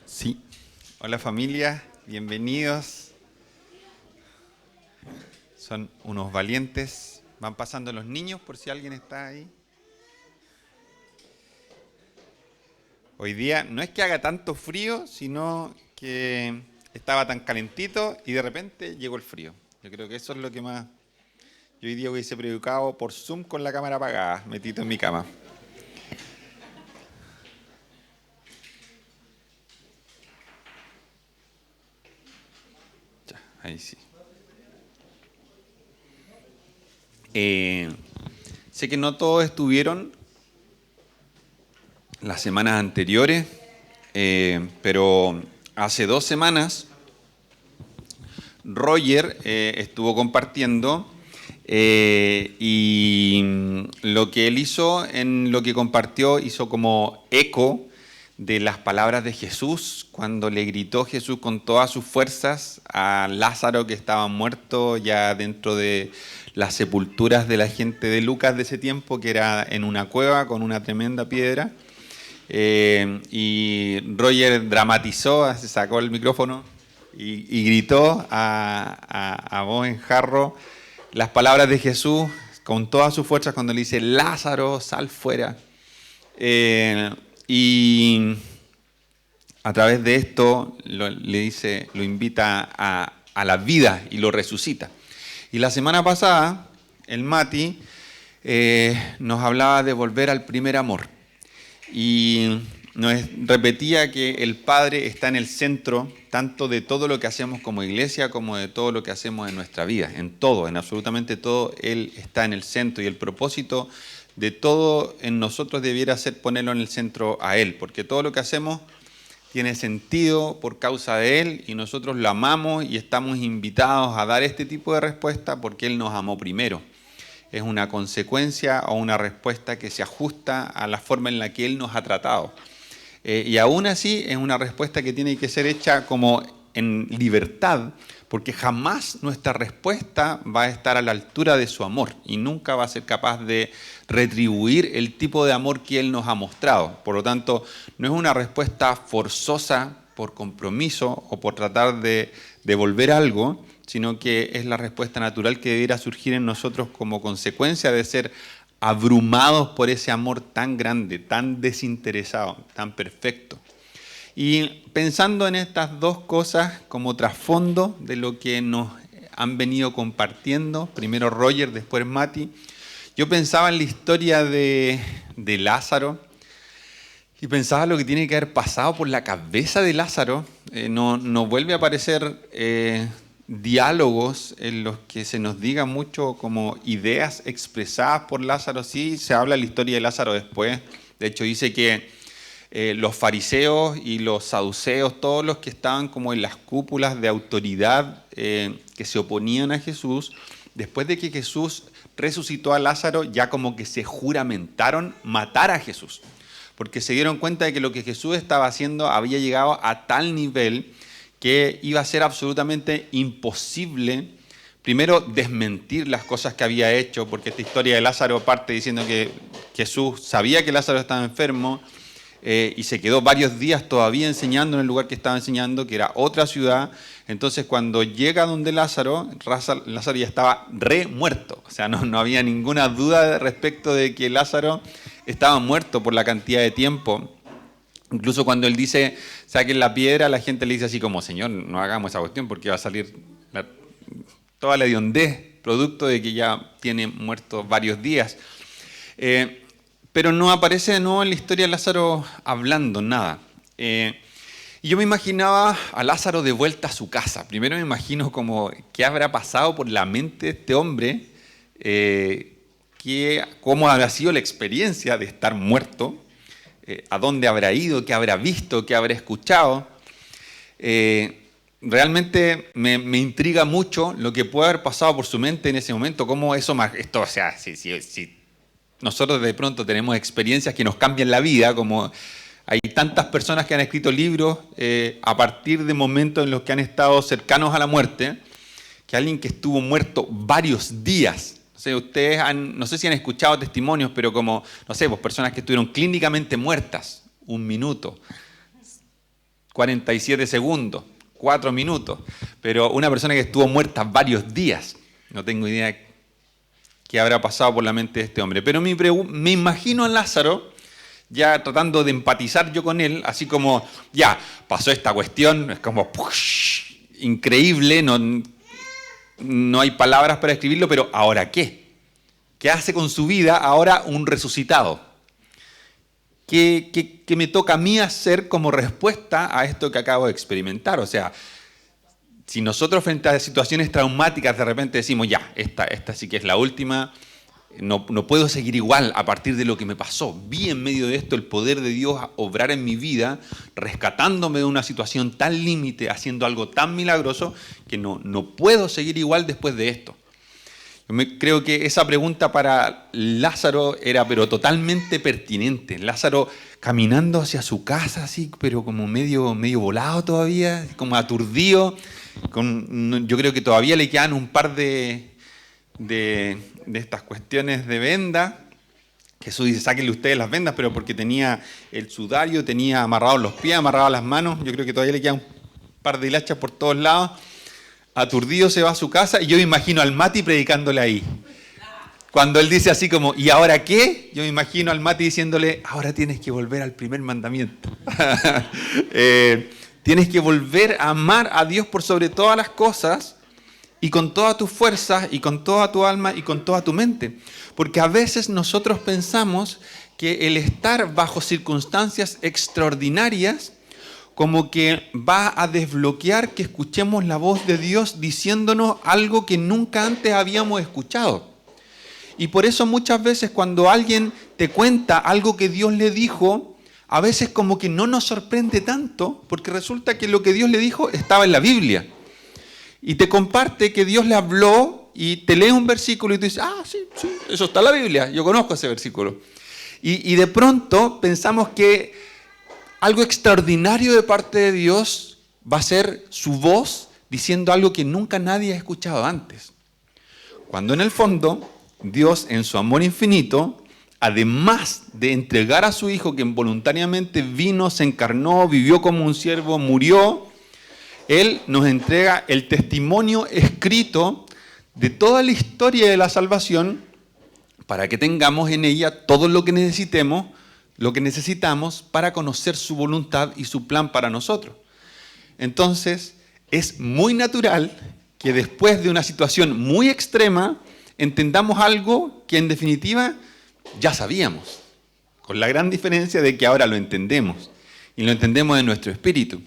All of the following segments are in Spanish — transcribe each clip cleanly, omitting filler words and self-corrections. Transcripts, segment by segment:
Sí. Hola familia, bienvenidos. Son unos valientes. Van pasando los niños por si alguien está ahí. Hoy día no es que haga tanto frío, sino que estaba tan calentito y de repente llegó el frío. Yo creo que eso es lo que más yo hoy día hubiese predicado por Zoom con la cámara apagada, metido en mi cama. Ya, ahí sí. Eh, Sé que no todos estuvieron las semanas anteriores, pero hace 2 semanas Roger estuvo compartiendo y lo que él hizo, en lo que compartió, hizo como eco de las palabras de Jesús cuando le gritó Jesús con todas sus fuerzas a Lázaro, que estaba muerto ya dentro de las sepulturas de la gente de Lucas de ese tiempo, que era en una cueva con una tremenda piedra. Y Roger dramatizó, se sacó el micrófono y gritó a voz en jarro las palabras de Jesús con todas sus fuerzas cuando le dice: Lázaro, sal fuera. Y a través de esto le dice, lo invita a la vida y lo resucita. Y la semana pasada, el Mati nos hablaba de volver al primer amor. Y nos repetía que el Padre está en el centro tanto de todo lo que hacemos como iglesia como de todo lo que hacemos en nuestra vida. En todo, en absolutamente todo, Él está en el centro. Y el propósito de todo en nosotros debiera ser ponerlo en el centro a Él, porque todo lo que hacemos tiene sentido por causa de Él y nosotros lo amamos y estamos invitados a dar este tipo de respuesta porque Él nos amó primero. Es una consecuencia o una respuesta que se ajusta a la forma en la que Él nos ha tratado. Y aún así es una respuesta que tiene que ser hecha como en libertad, porque jamás nuestra respuesta va a estar a la altura de su amor y nunca va a ser capaz de retribuir el tipo de amor que Él nos ha mostrado. Por lo tanto, no es una respuesta forzosa por compromiso o por tratar de devolver algo, sino que es la respuesta natural que debiera surgir en nosotros como consecuencia de ser abrumados por ese amor tan grande, tan desinteresado, tan perfecto. Y pensando en estas dos cosas como trasfondo de lo que nos han venido compartiendo, primero Roger, después Mati, yo pensaba en la historia de Lázaro y pensaba lo que tiene que haber pasado por la cabeza de Lázaro. No vuelve a aparecer diálogos en los que se nos diga mucho como ideas expresadas por Lázaro. Sí, se habla de la historia de Lázaro después. De hecho, dice que los fariseos y los saduceos, todos los que estaban como en las cúpulas de autoridad que se oponían a Jesús, después de que Jesús resucitó a Lázaro, ya como que se juramentaron matar a Jesús, porque se dieron cuenta de que lo que Jesús estaba haciendo había llegado a tal nivel que iba a ser absolutamente imposible, primero, desmentir las cosas que había hecho, porque esta historia de Lázaro parte diciendo que Jesús sabía que Lázaro estaba enfermo y se quedó varios días todavía enseñando en el lugar que estaba enseñando, que era otra ciudad. Entonces, cuando llega donde Lázaro ya estaba muerto. O sea, no había ninguna duda respecto de que Lázaro estaba muerto por la cantidad de tiempo. Incluso cuando él dice, saquen la piedra, la gente le dice así como: Señor, no hagamos esa cuestión porque va a salir toda la hediondez, producto de que ya tiene muerto varios días. Pero no aparece de nuevo en la historia de Lázaro hablando nada. Y yo me imaginaba a Lázaro de vuelta a su casa. Primero me imagino como qué habrá pasado por la mente de este hombre, cómo habrá sido la experiencia de estar muerto, a dónde habrá ido, qué habrá visto, qué habrá escuchado. Realmente me intriga mucho lo que puede haber pasado por su mente en ese momento, cómo esto, o sea, si nosotros de pronto tenemos experiencias que nos cambian la vida, como hay tantas personas que han escrito libros a partir de momentos en los que han estado cercanos a la muerte, que alguien que estuvo muerto varios días. No sé si han escuchado testimonios, pero como, no sé, pues personas que estuvieron clínicamente muertas 1 minuto, 47 segundos, 4 minutos. Pero una persona que estuvo muerta varios días, no tengo idea qué habrá pasado por la mente de este hombre. Pero me imagino a Lázaro ya tratando de empatizar yo con él, así como, ya, pasó esta cuestión, es como, ¡push! Increíble, no hay palabras para escribirlo, pero ¿ahora qué? ¿Qué hace con su vida ahora un resucitado? ¿Qué me toca a mí hacer como respuesta a esto que acabo de experimentar? O sea, si nosotros frente a situaciones traumáticas de repente decimos, ya, esta sí que es la última, no puedo seguir igual a partir de lo que me pasó. Vi en medio de esto el poder de Dios obrar en mi vida, rescatándome de una situación tan límite, haciendo algo tan milagroso, que no puedo seguir igual después de esto. Creo que esa pregunta para Lázaro era pero totalmente pertinente. Lázaro caminando hacia su casa, así, pero como medio volado todavía, como aturdido. Yo creo que todavía le quedan un par de estas cuestiones de venda. Jesús dice, sáquenle ustedes las vendas, pero porque tenía el sudario, tenía amarrados los pies, amarradas las manos. Yo creo que todavía le quedan un par de hilachas por todos lados. Aturdido se va a su casa y yo me imagino al Mati predicándole ahí. Cuando él dice así como, ¿y ahora qué? Yo me imagino al Mati diciéndole, ahora tienes que volver al primer mandamiento. Tienes que volver a amar a Dios por sobre todas las cosas y con todas tus fuerzas y con toda tu alma y con toda tu mente. Porque a veces nosotros pensamos que el estar bajo circunstancias extraordinarias como que va a desbloquear que escuchemos la voz de Dios diciéndonos algo que nunca antes habíamos escuchado. Y por eso muchas veces cuando alguien te cuenta algo que Dios le dijo, a veces como que no nos sorprende tanto, porque resulta que lo que Dios le dijo estaba en la Biblia. Y te comparte que Dios le habló y te lee un versículo y tú dices, sí, eso está en la Biblia, yo conozco ese versículo. Y de pronto pensamos que algo extraordinario de parte de Dios va a ser su voz diciendo algo que nunca nadie ha escuchado antes. Cuando en el fondo, Dios en su amor infinito, además de entregar a su Hijo que voluntariamente vino, se encarnó, vivió como un siervo, murió, Él nos entrega el testimonio escrito de toda la historia de la salvación para que tengamos en ella todo lo que necesitamos para conocer su voluntad y su plan para nosotros. Entonces, es muy natural que después de una situación muy extrema entendamos algo que en definitiva ya sabíamos, con la gran diferencia de que ahora lo entendemos y lo entendemos en nuestro espíritu.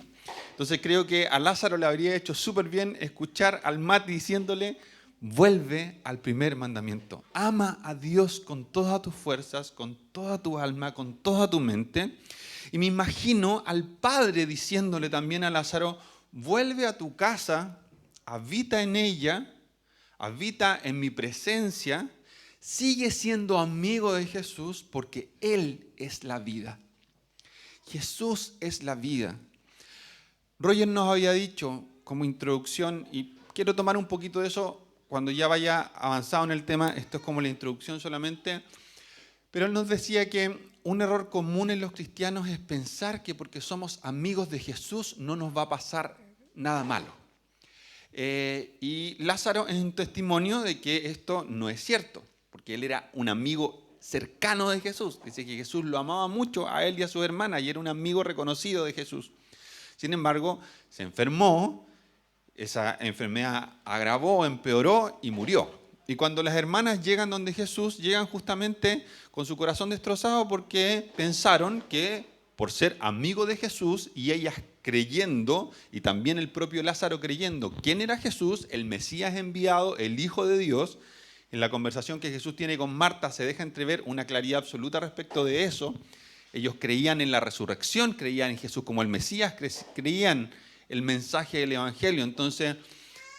Entonces creo que a Lázaro le habría hecho súper bien escuchar al Mati diciéndole, vuelve al primer mandamiento. Ama a Dios con todas tus fuerzas, con toda tu alma, con toda tu mente. Y me imagino al Padre diciéndole también a Lázaro, vuelve a tu casa, habita en ella, habita en mi presencia, sigue siendo amigo de Jesús porque Él es la vida. Jesús es la vida. Roger nos había dicho como introducción, y quiero tomar un poquito de eso cuando ya vaya avanzado en el tema, esto es como la introducción solamente, pero él nos decía que un error común en los cristianos es pensar que porque somos amigos de Jesús no nos va a pasar nada malo. Y Lázaro es un testimonio de que esto no es cierto, porque él era un amigo cercano de Jesús. Dice que Jesús lo amaba mucho a él y a su hermana y era un amigo reconocido de Jesús. Sin embargo, se enfermó, esa enfermedad agravó, empeoró y murió. Y cuando las hermanas llegan donde Jesús, llegan justamente con su corazón destrozado porque pensaron que por ser amigo de Jesús y ellas creyendo, y también el propio Lázaro creyendo quién era Jesús, el Mesías enviado, el Hijo de Dios, en la conversación que Jesús tiene con Marta se deja entrever una claridad absoluta respecto de eso. Ellos creían en la resurrección, creían en Jesús como el Mesías, creían el mensaje del Evangelio. Entonces,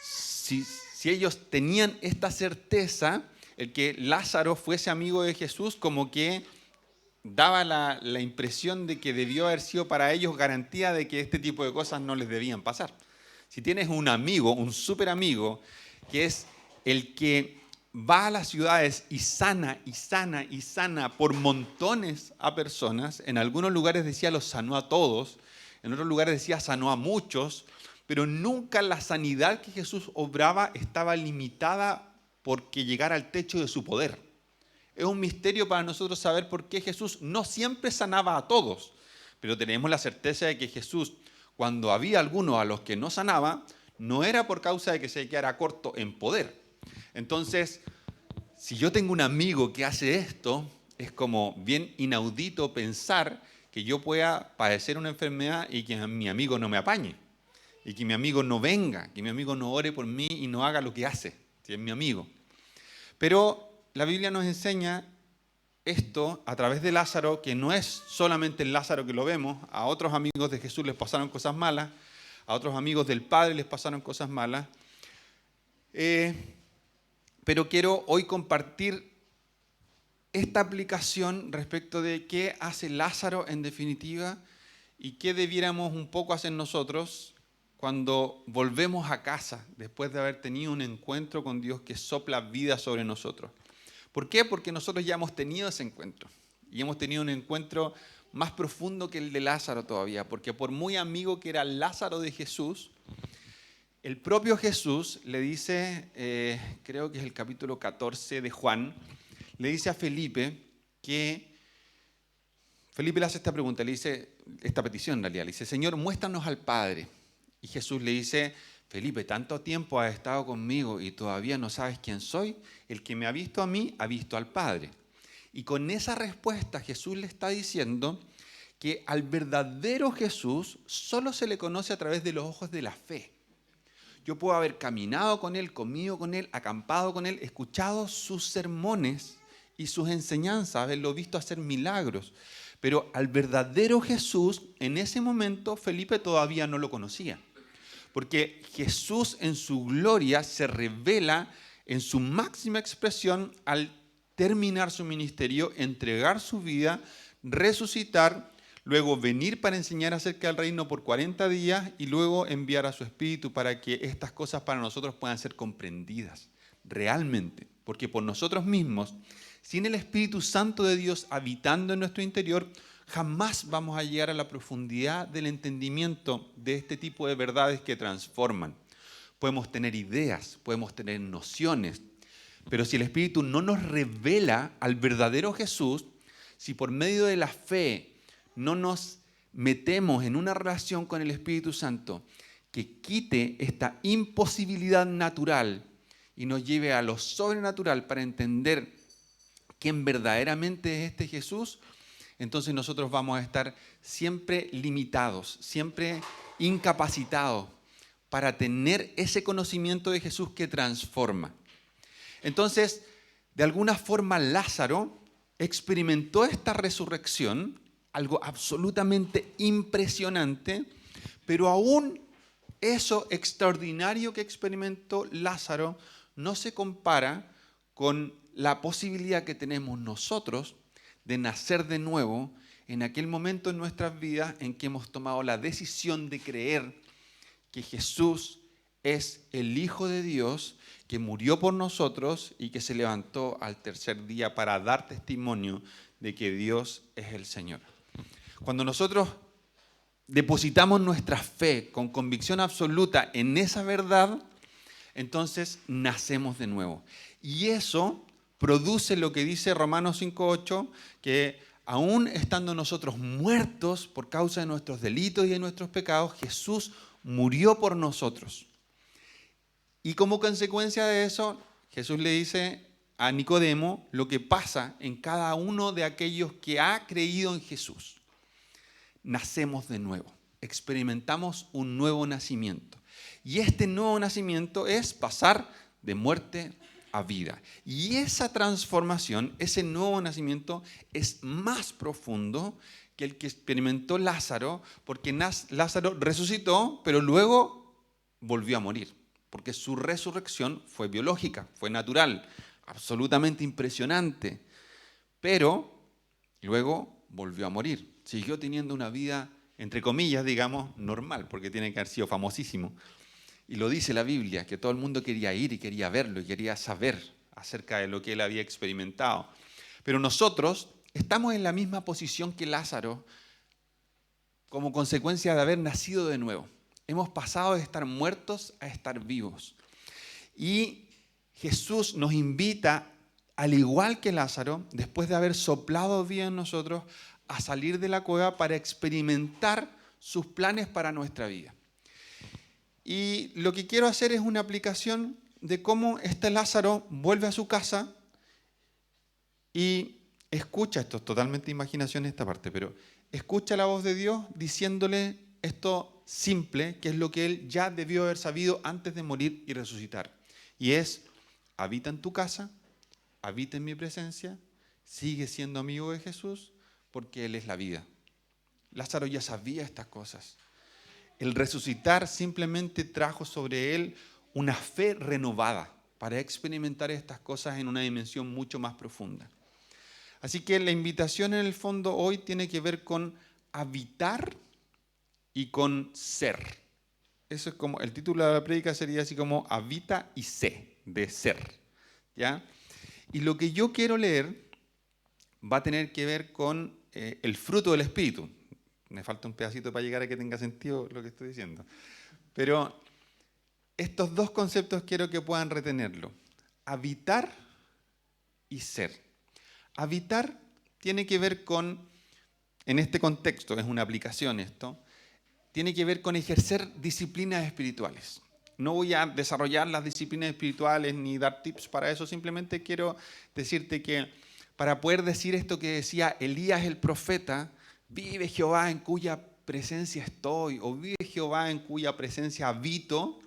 si ellos tenían esta certeza, el que Lázaro fuese amigo de Jesús, como que daba la impresión de que debió haber sido para ellos garantía de que este tipo de cosas no les debían pasar. Si tienes un amigo, un súper amigo, que es el que va a las ciudades y sana por montones a personas, en algunos lugares decía los sanó a todos, En otros lugares decía sanó a muchos, pero nunca la sanidad que Jesús obraba estaba limitada porque llegara al techo de su poder. Es un misterio para nosotros saber por qué Jesús no siempre sanaba a todos, pero tenemos la certeza de que Jesús, cuando había algunos a los que no sanaba, no era por causa de que se quedara corto en poder. Entonces, si yo tengo un amigo que hace esto, es como bien inaudito pensar que yo pueda padecer una enfermedad y que mi amigo no me apañe, y que mi amigo no venga, que mi amigo no ore por mí y no haga lo que hace, si es mi amigo. Pero la Biblia nos enseña esto a través de Lázaro, que no es solamente el Lázaro que lo vemos, a otros amigos de Jesús les pasaron cosas malas, a otros amigos del Padre les pasaron cosas malas. Pero quiero hoy compartir esta aplicación respecto de qué hace Lázaro en definitiva y qué debiéramos un poco hacer nosotros cuando volvemos a casa después de haber tenido un encuentro con Dios que sopla vida sobre nosotros. ¿Por qué? Porque nosotros ya hemos tenido ese encuentro y hemos tenido un encuentro más profundo que el de Lázaro todavía, porque por muy amigo que era Lázaro de Jesús, el propio Jesús le dice, creo que es el capítulo 14 de Juan, le dice a Felipe que, Felipe le hace esta pregunta, le dice, esta petición en realidad, le dice, Señor, muéstranos al Padre. Y Jesús le dice, Felipe, tanto tiempo has estado conmigo y todavía no sabes quién soy. El que me ha visto a mí, ha visto al Padre. Y con esa respuesta Jesús le está diciendo que al verdadero Jesús solo se le conoce a través de los ojos de la fe. Yo puedo haber caminado con Él, comido con Él, acampado con Él, escuchado sus sermones y sus enseñanzas, haberlo visto hacer milagros. Pero al verdadero Jesús, en ese momento, Felipe todavía no lo conocía. Porque Jesús en su gloria se revela en su máxima expresión al terminar su ministerio, entregar su vida, resucitar, luego venir para enseñar acerca del reino por 40 días y luego enviar a su Espíritu para que estas cosas para nosotros puedan ser comprendidas realmente. Porque por nosotros mismos, sin el Espíritu Santo de Dios habitando en nuestro interior, jamás vamos a llegar a la profundidad del entendimiento de este tipo de verdades que transforman. Podemos tener ideas, podemos tener nociones, pero si el Espíritu no nos revela al verdadero Jesús, si por medio de la fe no nos metemos en una relación con el Espíritu Santo que quite esta imposibilidad natural y nos lleve a lo sobrenatural para entender quién verdaderamente es este Jesús, entonces nosotros vamos a estar siempre limitados, siempre incapacitados para tener ese conocimiento de Jesús que transforma. Entonces, de alguna forma Lázaro experimentó esta resurrección, algo absolutamente impresionante, pero aún eso extraordinario que experimentó Lázaro no se compara con la posibilidad que tenemos nosotros de nacer de nuevo en aquel momento en nuestras vidas en que hemos tomado la decisión de creer que Jesús es el Hijo de Dios, que murió por nosotros y que se levantó al tercer día para dar testimonio de que Dios es el Señor. Cuando nosotros depositamos nuestra fe con convicción absoluta en esa verdad, entonces nacemos de nuevo. Y eso produce lo que dice Romanos 5:8, que aún estando nosotros muertos por causa de nuestros delitos y de nuestros pecados, Jesús murió por nosotros. Y como consecuencia de eso, Jesús le dice a Nicodemo lo que pasa en cada uno de aquellos que ha creído en Jesús. Nacemos de nuevo, experimentamos un nuevo nacimiento. Y este nuevo nacimiento es pasar de muerte a vida. Y esa transformación, ese nuevo nacimiento es más profundo que el que experimentó Lázaro, porque Lázaro resucitó, pero luego volvió a morir, porque su resurrección fue biológica, fue natural, absolutamente impresionante, pero luego volvió a morir. Siguió teniendo una vida, entre comillas, digamos, normal, porque tiene que haber sido famosísimo. Y lo dice la Biblia, que todo el mundo quería ir y quería verlo y quería saber acerca de lo que él había experimentado. Pero nosotros estamos en la misma posición que Lázaro como consecuencia de haber nacido de nuevo. Hemos pasado de estar muertos a estar vivos. Y Jesús nos invita, al igual que Lázaro, después de haber soplado vida en nosotros, a salir de la cueva para experimentar sus planes para nuestra vida. Y lo que quiero hacer es una aplicación de cómo este Lázaro vuelve a su casa y escucha, esto es totalmente imaginación esta parte, pero escucha la voz de Dios diciéndole esto simple, que es lo que él ya debió haber sabido antes de morir y resucitar. Y es, habita en tu casa, habita en mi presencia, sigue siendo amigo de Jesús, porque Él es la vida. Lázaro ya sabía estas cosas. El resucitar simplemente trajo sobre él una fe renovada para experimentar estas cosas en una dimensión mucho más profunda. Así que la invitación en el fondo hoy tiene que ver con habitar y con ser. Eso es como, el título de la prédica sería así como habita y sé, de ser. ¿Ya? Y lo que yo quiero leer va a tener que ver con el fruto del Espíritu. Me falta un pedacito para llegar a que tenga sentido lo que estoy diciendo. Pero estos dos conceptos quiero que puedan retenerlo. Habitar y ser. Habitar tiene que ver con, en este contexto, es una aplicación esto, tiene que ver con ejercer disciplinas espirituales. No voy a desarrollar las disciplinas espirituales ni dar tips para eso, simplemente quiero decirte que para poder decir esto que decía Elías el profeta, vive Jehová en cuya presencia estoy, o vive Jehová en cuya presencia habito,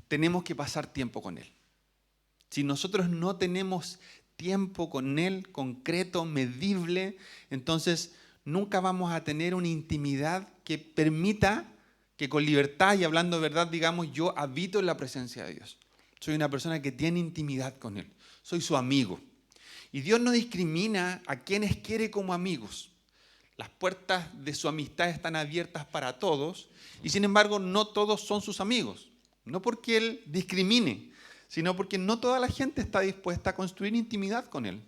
tenemos que pasar tiempo con Él. Si nosotros no tenemos tiempo con Él, concreto, medible, entonces nunca vamos a tener una intimidad que permita que con libertad y hablando de verdad, digamos, yo habito en la presencia de Dios. Soy una persona que tiene intimidad con Él. Soy su amigo. Y Dios no discrimina a quienes quiere como amigos. Las puertas de su amistad están abiertas para todos y sin embargo no todos son sus amigos. No porque Él discrimine, sino porque no toda la gente está dispuesta a construir intimidad con Él.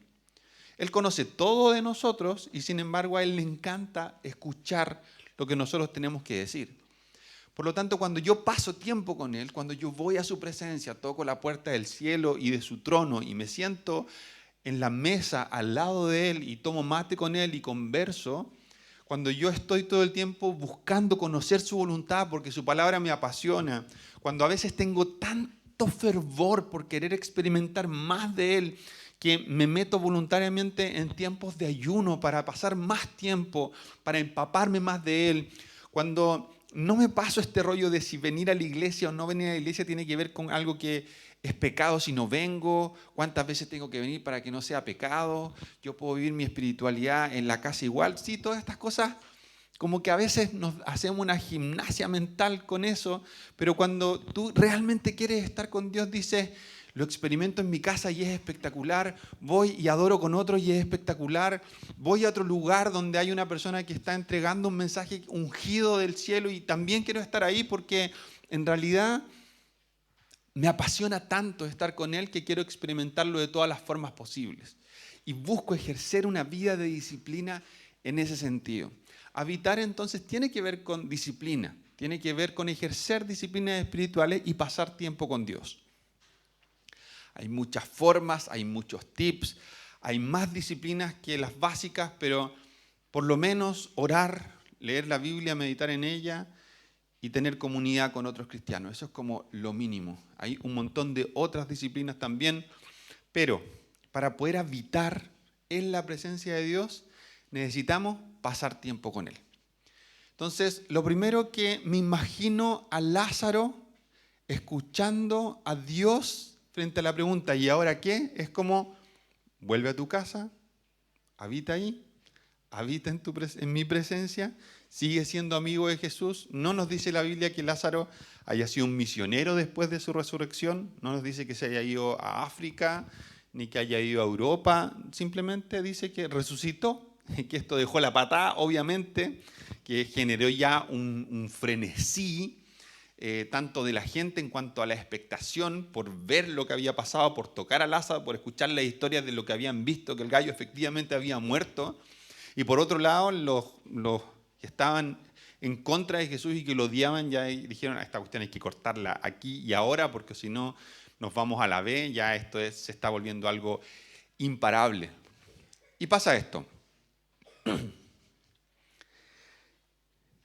Él conoce todo de nosotros y sin embargo a Él le encanta escuchar lo que nosotros tenemos que decir. Por lo tanto, cuando yo paso tiempo con Él, cuando yo voy a su presencia, toco la puerta del cielo y de su trono y me siento en la mesa al lado de Él y tomo mate con Él y converso, cuando yo estoy todo el tiempo buscando conocer su voluntad porque su palabra me apasiona, cuando a veces tengo tanto fervor por querer experimentar más de Él, que me meto voluntariamente en tiempos de ayuno para pasar más tiempo, para empaparme más de Él, cuando no me paso este rollo de si venir a la iglesia o no venir a la iglesia tiene que ver con algo que es pecado si no vengo, cuántas veces tengo que venir para que no sea pecado, yo puedo vivir mi espiritualidad en la casa igual. Sí, todas estas cosas como que a veces nos hacemos una gimnasia mental con eso, pero cuando tú realmente quieres estar con Dios dices, lo experimento en mi casa y es espectacular, voy y adoro con otros y es espectacular, voy a otro lugar donde hay una persona que está entregando un mensaje ungido del cielo y también quiero estar ahí porque en realidad me apasiona tanto estar con Él que quiero experimentarlo de todas las formas posibles. Y busco ejercer una vida de disciplina en ese sentido. Habitar entonces tiene que ver con disciplina, tiene que ver con ejercer disciplinas espirituales y pasar tiempo con Dios. Hay muchas formas, hay muchos tips, hay más disciplinas que las básicas, pero por lo menos orar, leer la Biblia, meditar en ella y tener comunidad con otros cristianos. Eso es como lo mínimo. Hay un montón de otras disciplinas también, pero para poder habitar en la presencia de Dios necesitamos pasar tiempo con Él. Entonces, lo primero que me imagino a Lázaro escuchando a Dios frente a la pregunta, ¿y ahora qué? Es como, vuelve a tu casa, habita ahí, habita en mi presencia, sigue siendo amigo de Jesús. No nos dice la Biblia que Lázaro haya sido un misionero después de su resurrección, no nos dice que se haya ido a África, ni que haya ido a Europa, simplemente dice que resucitó, que esto dejó la patada, obviamente, que generó ya un frenesí, tanto de la gente en cuanto a la expectación por ver lo que había pasado, por tocar a Lázaro, por escuchar las historias de lo que habían visto, que el gallo efectivamente había muerto. Y por otro lado, los que estaban en contra de Jesús y que lo odiaban, ya dijeron, esta cuestión hay que cortarla aquí y ahora, porque si no nos vamos a la B, ya esto se está volviendo algo imparable. Y pasa esto.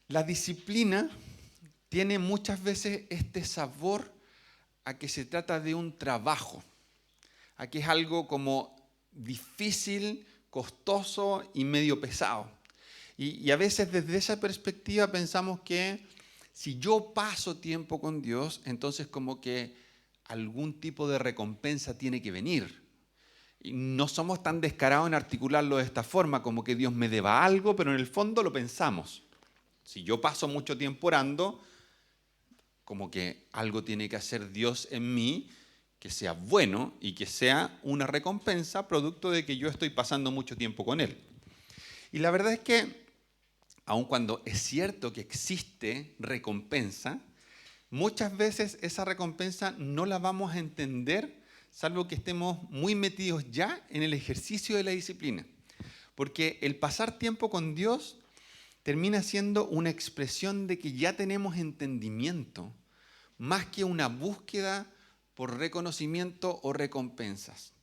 La disciplina tiene muchas veces este sabor a que se trata de un trabajo, a que es algo como difícil, costoso y medio pesado. Y a veces desde esa perspectiva pensamos que si yo paso tiempo con Dios, entonces como que algún tipo de recompensa tiene que venir. Y no somos tan descarados en articularlo de esta forma, como que Dios me deba algo, pero en el fondo lo pensamos. Si yo paso mucho tiempo orando, como que algo tiene que hacer Dios en mí que sea bueno y que sea una recompensa producto de que yo estoy pasando mucho tiempo con Él. Y la verdad es que, aun cuando es cierto que existe recompensa, muchas veces esa recompensa no la vamos a entender, salvo que estemos muy metidos ya en el ejercicio de la disciplina. Porque el pasar tiempo con Dios termina siendo una expresión de que ya tenemos entendimiento, más que una búsqueda por reconocimiento o recompensas.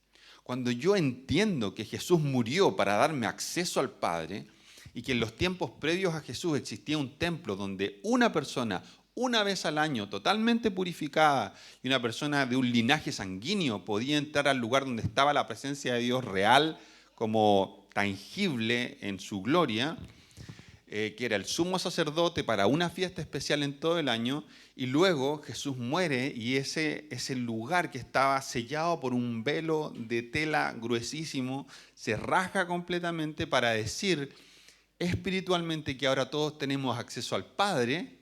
Cuando yo entiendo que Jesús murió para darme acceso al Padre y que en los tiempos previos a Jesús existía un templo donde una persona, una vez al año, totalmente purificada, y una persona de un linaje sanguíneo podía entrar al lugar donde estaba la presencia de Dios real, como tangible en su gloria, que era el sumo sacerdote para una fiesta especial en todo el año, y luego Jesús muere y ese lugar que estaba sellado por un velo de tela gruesísimo se rasga completamente para decir espiritualmente que ahora todos tenemos acceso al Padre.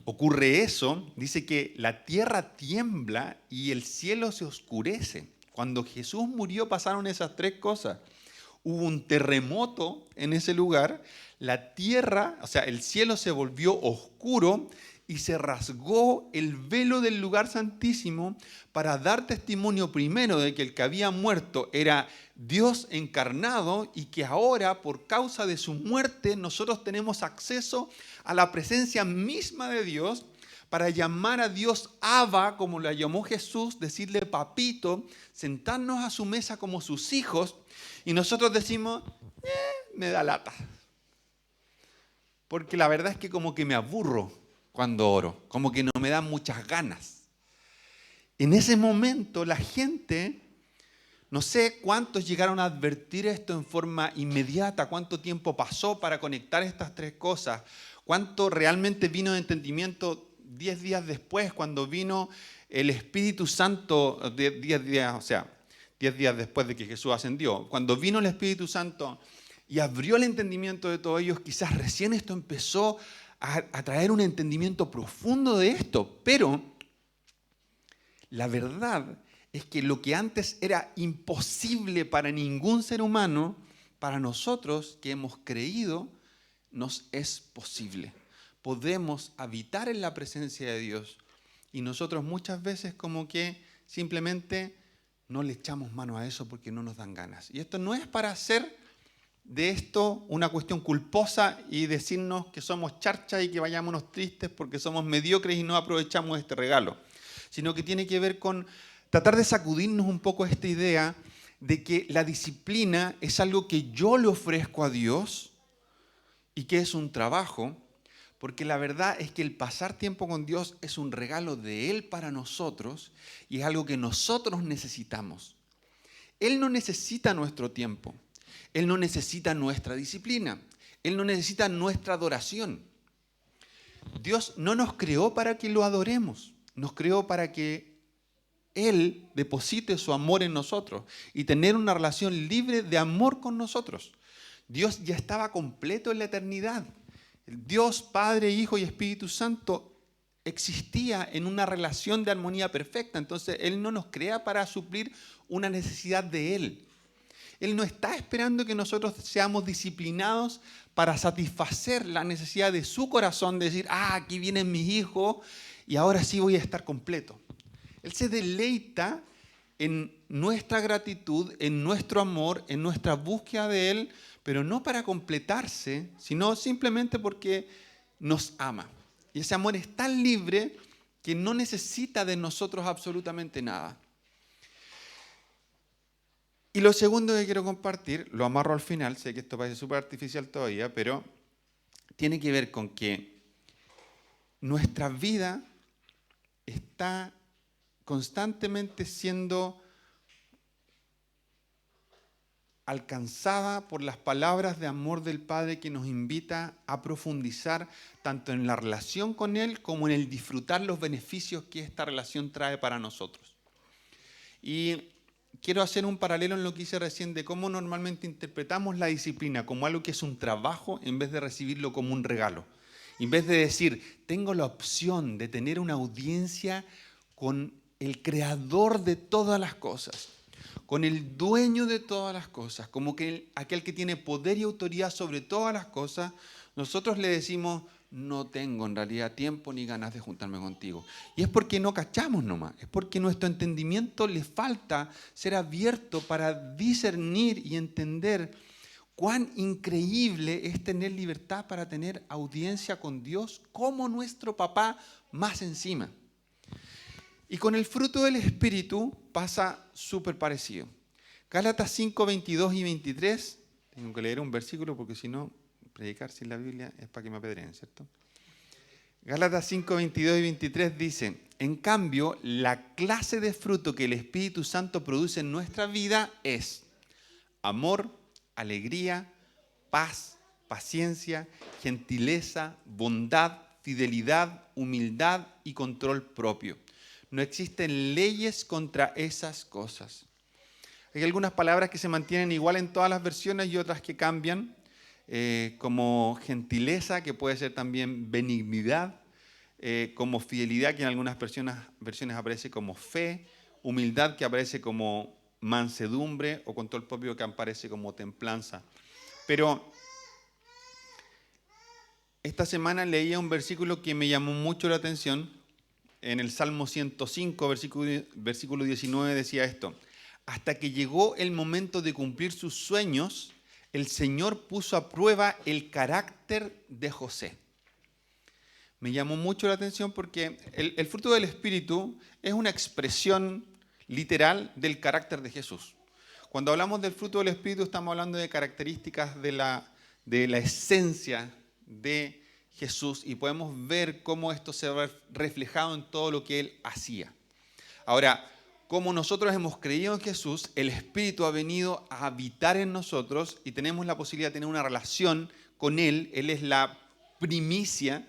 Ocurre eso, dice que la tierra tiembla y el cielo se oscurece. Cuando Jesús murió pasaron esas tres cosas. Hubo un terremoto en ese lugar, la tierra, o sea, el cielo se volvió oscuro y se rasgó el velo del lugar santísimo para dar testimonio primero de que el que había muerto era Dios encarnado y que ahora, por causa de su muerte, nosotros tenemos acceso a la presencia misma de Dios para llamar a Dios Abba, como la llamó Jesús, decirle papito, sentarnos a su mesa como sus hijos. Y nosotros decimos, me da lata. Porque la verdad es que como que me aburro cuando oro, como que no me dan muchas ganas. En ese momento la gente, no sé cuántos llegaron a advertir esto en forma inmediata, cuánto tiempo pasó para conectar estas tres cosas, cuánto realmente vino de entendimiento 10 días después, cuando vino el Espíritu Santo, 10 días después de que Jesús ascendió, cuando vino el Espíritu Santo y abrió el entendimiento de todos ellos, quizás recién esto empezó a traer un entendimiento profundo de esto, pero la verdad es que lo que antes era imposible para ningún ser humano, para nosotros que hemos creído, nos es posible. Podemos habitar en la presencia de Dios y nosotros muchas veces como que simplemente no le echamos mano a eso porque no nos dan ganas. Y esto no es para hacer de esto una cuestión culposa y decirnos que somos charchas y que vayámonos tristes porque somos mediocres y no aprovechamos este regalo, sino que tiene que ver con tratar de sacudirnos un poco esta idea de que la disciplina es algo que yo le ofrezco a Dios y que es un trabajo, porque la verdad es que el pasar tiempo con Dios es un regalo de Él para nosotros y es algo que nosotros necesitamos. Él no necesita nuestro tiempo, Él no necesita nuestra disciplina, Él no necesita nuestra adoración. Dios no nos creó para que lo adoremos, nos creó para que Él deposite su amor en nosotros y tener una relación libre de amor con nosotros. Dios ya estaba completo en la eternidad. Dios, Padre, Hijo y Espíritu Santo existía en una relación de armonía perfecta. Entonces, Él no nos crea para suplir una necesidad de Él. Él no está esperando que nosotros seamos disciplinados para satisfacer la necesidad de su corazón, de decir, aquí vienen mis hijos y ahora sí voy a estar completo. Él se deleita en nuestra gratitud, en nuestro amor, en nuestra búsqueda de Él, pero no para completarse, sino simplemente porque nos ama. Y ese amor es tan libre que no necesita de nosotros absolutamente nada. Y lo segundo que quiero compartir, lo amarro al final, sé que esto parece súper artificial todavía, pero tiene que ver con que nuestra vida está constantemente siendo alcanzada por las palabras de amor del Padre que nos invita a profundizar tanto en la relación con Él como en el disfrutar los beneficios que esta relación trae para nosotros. Y quiero hacer un paralelo en lo que hice recién de cómo normalmente interpretamos la disciplina como algo que es un trabajo en vez de recibirlo como un regalo. En vez de decir, tengo la opción de tener una audiencia con el creador de todas las cosas, con el dueño de todas las cosas, como que aquel que tiene poder y autoridad sobre todas las cosas, nosotros le decimos, no tengo en realidad tiempo ni ganas de juntarme contigo. Y es porque no cachamos nomás, es porque nuestro entendimiento le falta ser abierto para discernir y entender cuán increíble es tener libertad para tener audiencia con Dios como nuestro papá más encima. Y con el fruto del Espíritu pasa súper parecido. Gálatas 5, 22 y 23. Tengo que leer un versículo porque si no, predicar sin la Biblia es para que me apedreen, ¿cierto? Gálatas 5, 22 y 23 dice, en cambio, la clase de fruto que el Espíritu Santo produce en nuestra vida es amor, alegría, paz, paciencia, gentileza, bondad, fidelidad, humildad y control propio. No existen leyes contra esas cosas. Hay algunas palabras que se mantienen igual en todas las versiones y otras que cambian, como gentileza, que puede ser también benignidad, como fidelidad, que en algunas versiones aparece como fe, humildad, que aparece como mansedumbre, o control propio, que aparece como templanza. Pero esta semana leía un versículo que me llamó mucho la atención. En el Salmo 105, versículo 19 decía esto, hasta que llegó el momento de cumplir sus sueños, el Señor puso a prueba el carácter de José. Me llamó mucho la atención porque el fruto del Espíritu es una expresión literal del carácter de Jesús. Cuando hablamos del fruto del Espíritu estamos hablando de características de la esencia de Jesús y podemos ver cómo esto se ve reflejado en todo lo que Él hacía. Ahora, como nosotros hemos creído en Jesús, el Espíritu ha venido a habitar en nosotros y tenemos la posibilidad de tener una relación con Él. Él es la primicia.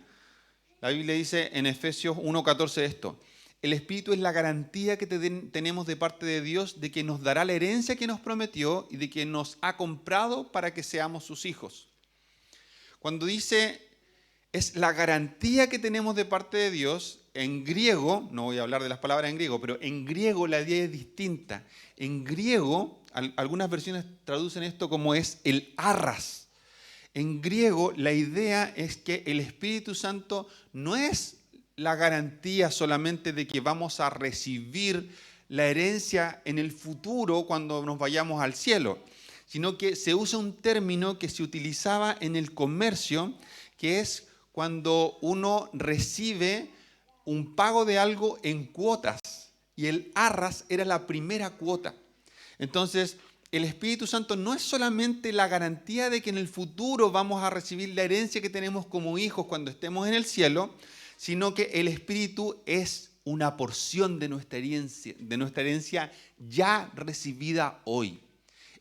La Biblia dice en Efesios 1:14 esto, el Espíritu es la garantía que tenemos de parte de Dios de que nos dará la herencia que nos prometió y de que nos ha comprado para que seamos sus hijos. Cuando dice es la garantía que tenemos de parte de Dios, en griego, no voy a hablar de las palabras en griego, pero en griego la idea es distinta. En griego, algunas versiones traducen esto como es el arras. En griego la idea es que el Espíritu Santo no es la garantía solamente de que vamos a recibir la herencia en el futuro cuando nos vayamos al cielo, sino que se usa un término que se utilizaba en el comercio, que es cuando uno recibe un pago de algo en cuotas, y el arras era la primera cuota. Entonces, el Espíritu Santo no es solamente la garantía de que en el futuro vamos a recibir la herencia que tenemos como hijos cuando estemos en el cielo, sino que el Espíritu es una porción de nuestra herencia ya recibida hoy.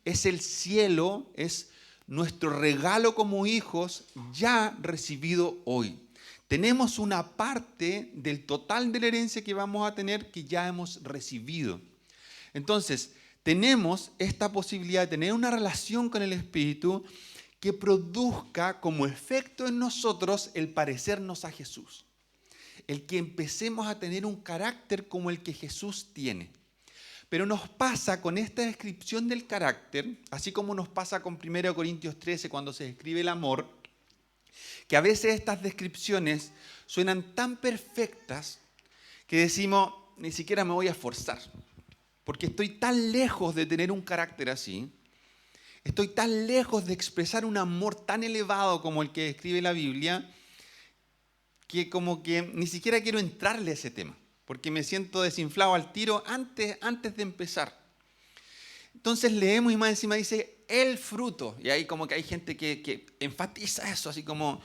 Es el cielo, es nuestro regalo como hijos ya recibido hoy. Tenemos una parte del total de la herencia que vamos a tener que ya hemos recibido. Entonces, tenemos esta posibilidad de tener una relación con el Espíritu que produzca como efecto en nosotros el parecernos a Jesús. El que empecemos a tener un carácter como el que Jesús tiene. Pero nos pasa con esta descripción del carácter, así como nos pasa con 1 Corintios 13 cuando se describe el amor, que a veces estas descripciones suenan tan perfectas que decimos, ni siquiera me voy a esforzar, porque estoy tan lejos de tener un carácter así, estoy tan lejos de expresar un amor tan elevado como el que describe la Biblia, que como que ni siquiera quiero entrarle a ese tema, porque me siento desinflado al tiro antes de empezar. Entonces leemos y más encima dice el fruto, y ahí como que hay gente que enfatiza eso, así como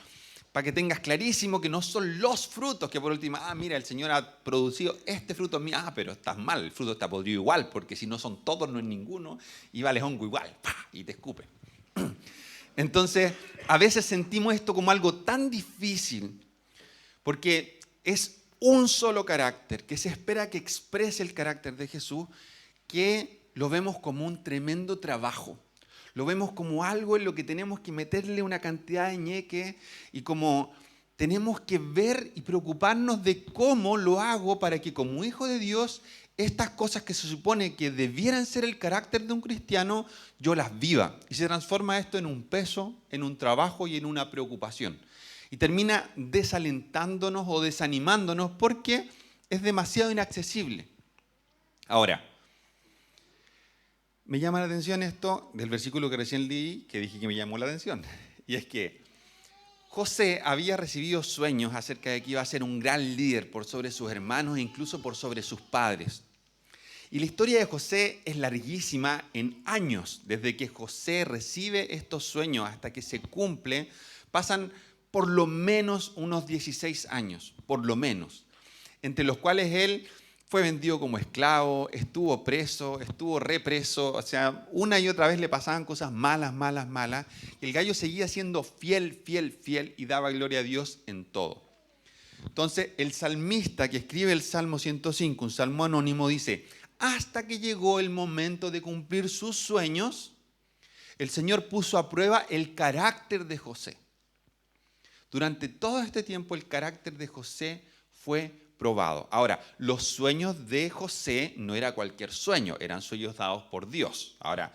para que tengas clarísimo que no son los frutos, que por último, mira, el Señor ha producido este fruto en mí, pero estás mal, el fruto está podrido igual, porque si no son todos, no es ninguno, y vale hongo igual, ¡pah! Y te escupe. Entonces, a veces sentimos esto como algo tan difícil, porque es un solo carácter, que se espera que exprese el carácter de Jesús, que lo vemos como un tremendo trabajo. Lo vemos como algo en lo que tenemos que meterle una cantidad de ñeque y como tenemos que ver y preocuparnos de cómo lo hago para que como hijo de Dios, estas cosas que se supone que debieran ser el carácter de un cristiano, yo las viva. Y se transforma esto en un peso, en un trabajo y en una preocupación. Y termina desalentándonos o desanimándonos porque es demasiado inaccesible. Ahora, me llama la atención esto del versículo que recién leí, que dije que me llamó la atención. Y es que José había recibido sueños acerca de que iba a ser un gran líder por sobre sus hermanos e incluso por sobre sus padres. Y la historia de José es larguísima en años. Desde que José recibe estos sueños hasta que se cumple, pasan por lo menos unos 16 años, por lo menos, entre los cuales él fue vendido como esclavo, estuvo preso, estuvo represo, o sea, una y otra vez le pasaban cosas malas, malas, malas, y el gallo seguía siendo fiel, fiel, fiel y daba gloria a Dios en todo. Entonces, el salmista que escribe el Salmo 105, un salmo anónimo, dice, hasta que llegó el momento de cumplir sus sueños, el Señor puso a prueba el carácter de José. Durante todo este tiempo, el carácter de José fue probado. Ahora, los sueños de José no era cualquier sueño, eran sueños dados por Dios. Ahora,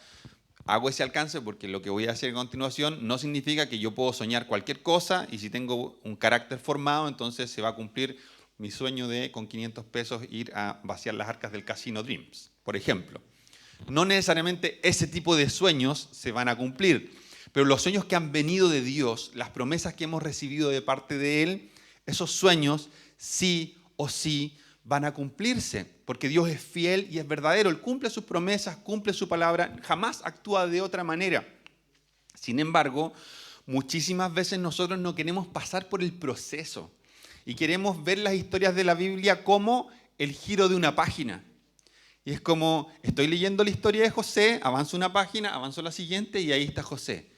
hago ese alcance porque lo que voy a hacer a continuación no significa que yo puedo soñar cualquier cosa y si tengo un carácter formado, entonces se va a cumplir mi sueño de con 500 pesos ir a vaciar las arcas del Casino Dreams, por ejemplo. No necesariamente ese tipo de sueños se van a cumplir, pero los sueños que han venido de Dios, las promesas que hemos recibido de parte de Él, esos sueños sí o sí van a cumplirse, porque Dios es fiel y es verdadero. Él cumple sus promesas, cumple su palabra, jamás actúa de otra manera. Sin embargo, muchísimas veces nosotros no queremos pasar por el proceso y queremos ver las historias de la Biblia como el giro de una página. Y es como, estoy leyendo la historia de José, avanzo una página, avanzo la siguiente y ahí está José,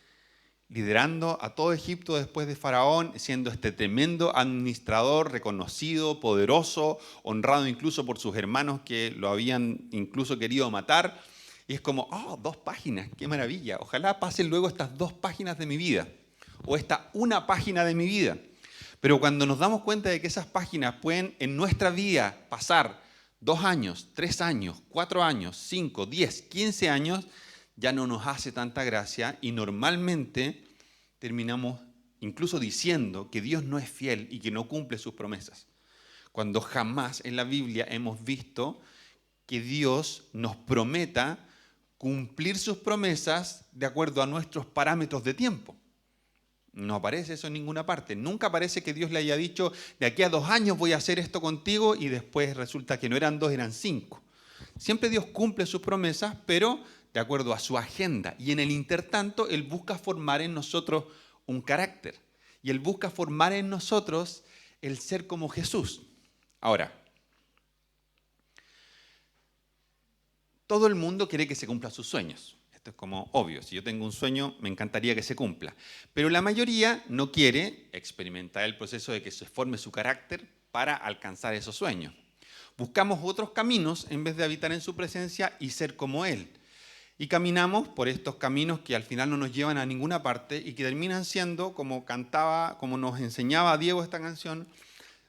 liderando a todo Egipto después de Faraón, siendo este tremendo administrador, reconocido, poderoso, honrado incluso por sus hermanos que lo habían incluso querido matar. Y es como, 2 páginas, qué maravilla. Ojalá pasen luego estas 2 páginas de mi vida, o esta una página de mi vida. Pero cuando nos damos cuenta de que esas páginas pueden en nuestra vida pasar 2 años, 3 años, 4 años, 5, 10, 15 años, ya no nos hace tanta gracia y normalmente terminamos incluso diciendo que Dios no es fiel y que no cumple sus promesas, cuando jamás en la Biblia hemos visto que Dios nos prometa cumplir sus promesas de acuerdo a nuestros parámetros de tiempo. No aparece eso en ninguna parte. Nunca aparece que Dios le haya dicho, de aquí a 2 años voy a hacer esto contigo y después resulta que no eran 2, eran 5. Siempre Dios cumple sus promesas, pero de acuerdo a su agenda. Y en el intertanto, Él busca formar en nosotros un carácter. Y Él busca formar en nosotros el ser como Jesús. Ahora, todo el mundo quiere que se cumplan sus sueños. Esto es como obvio. Si yo tengo un sueño, me encantaría que se cumpla. Pero la mayoría no quiere experimentar el proceso de que se forme su carácter para alcanzar esos sueños. Buscamos otros caminos en vez de habitar en su presencia y ser como Él. Y caminamos por estos caminos que al final no nos llevan a ninguna parte y que terminan siendo, como cantaba, como nos enseñaba Diego esta canción,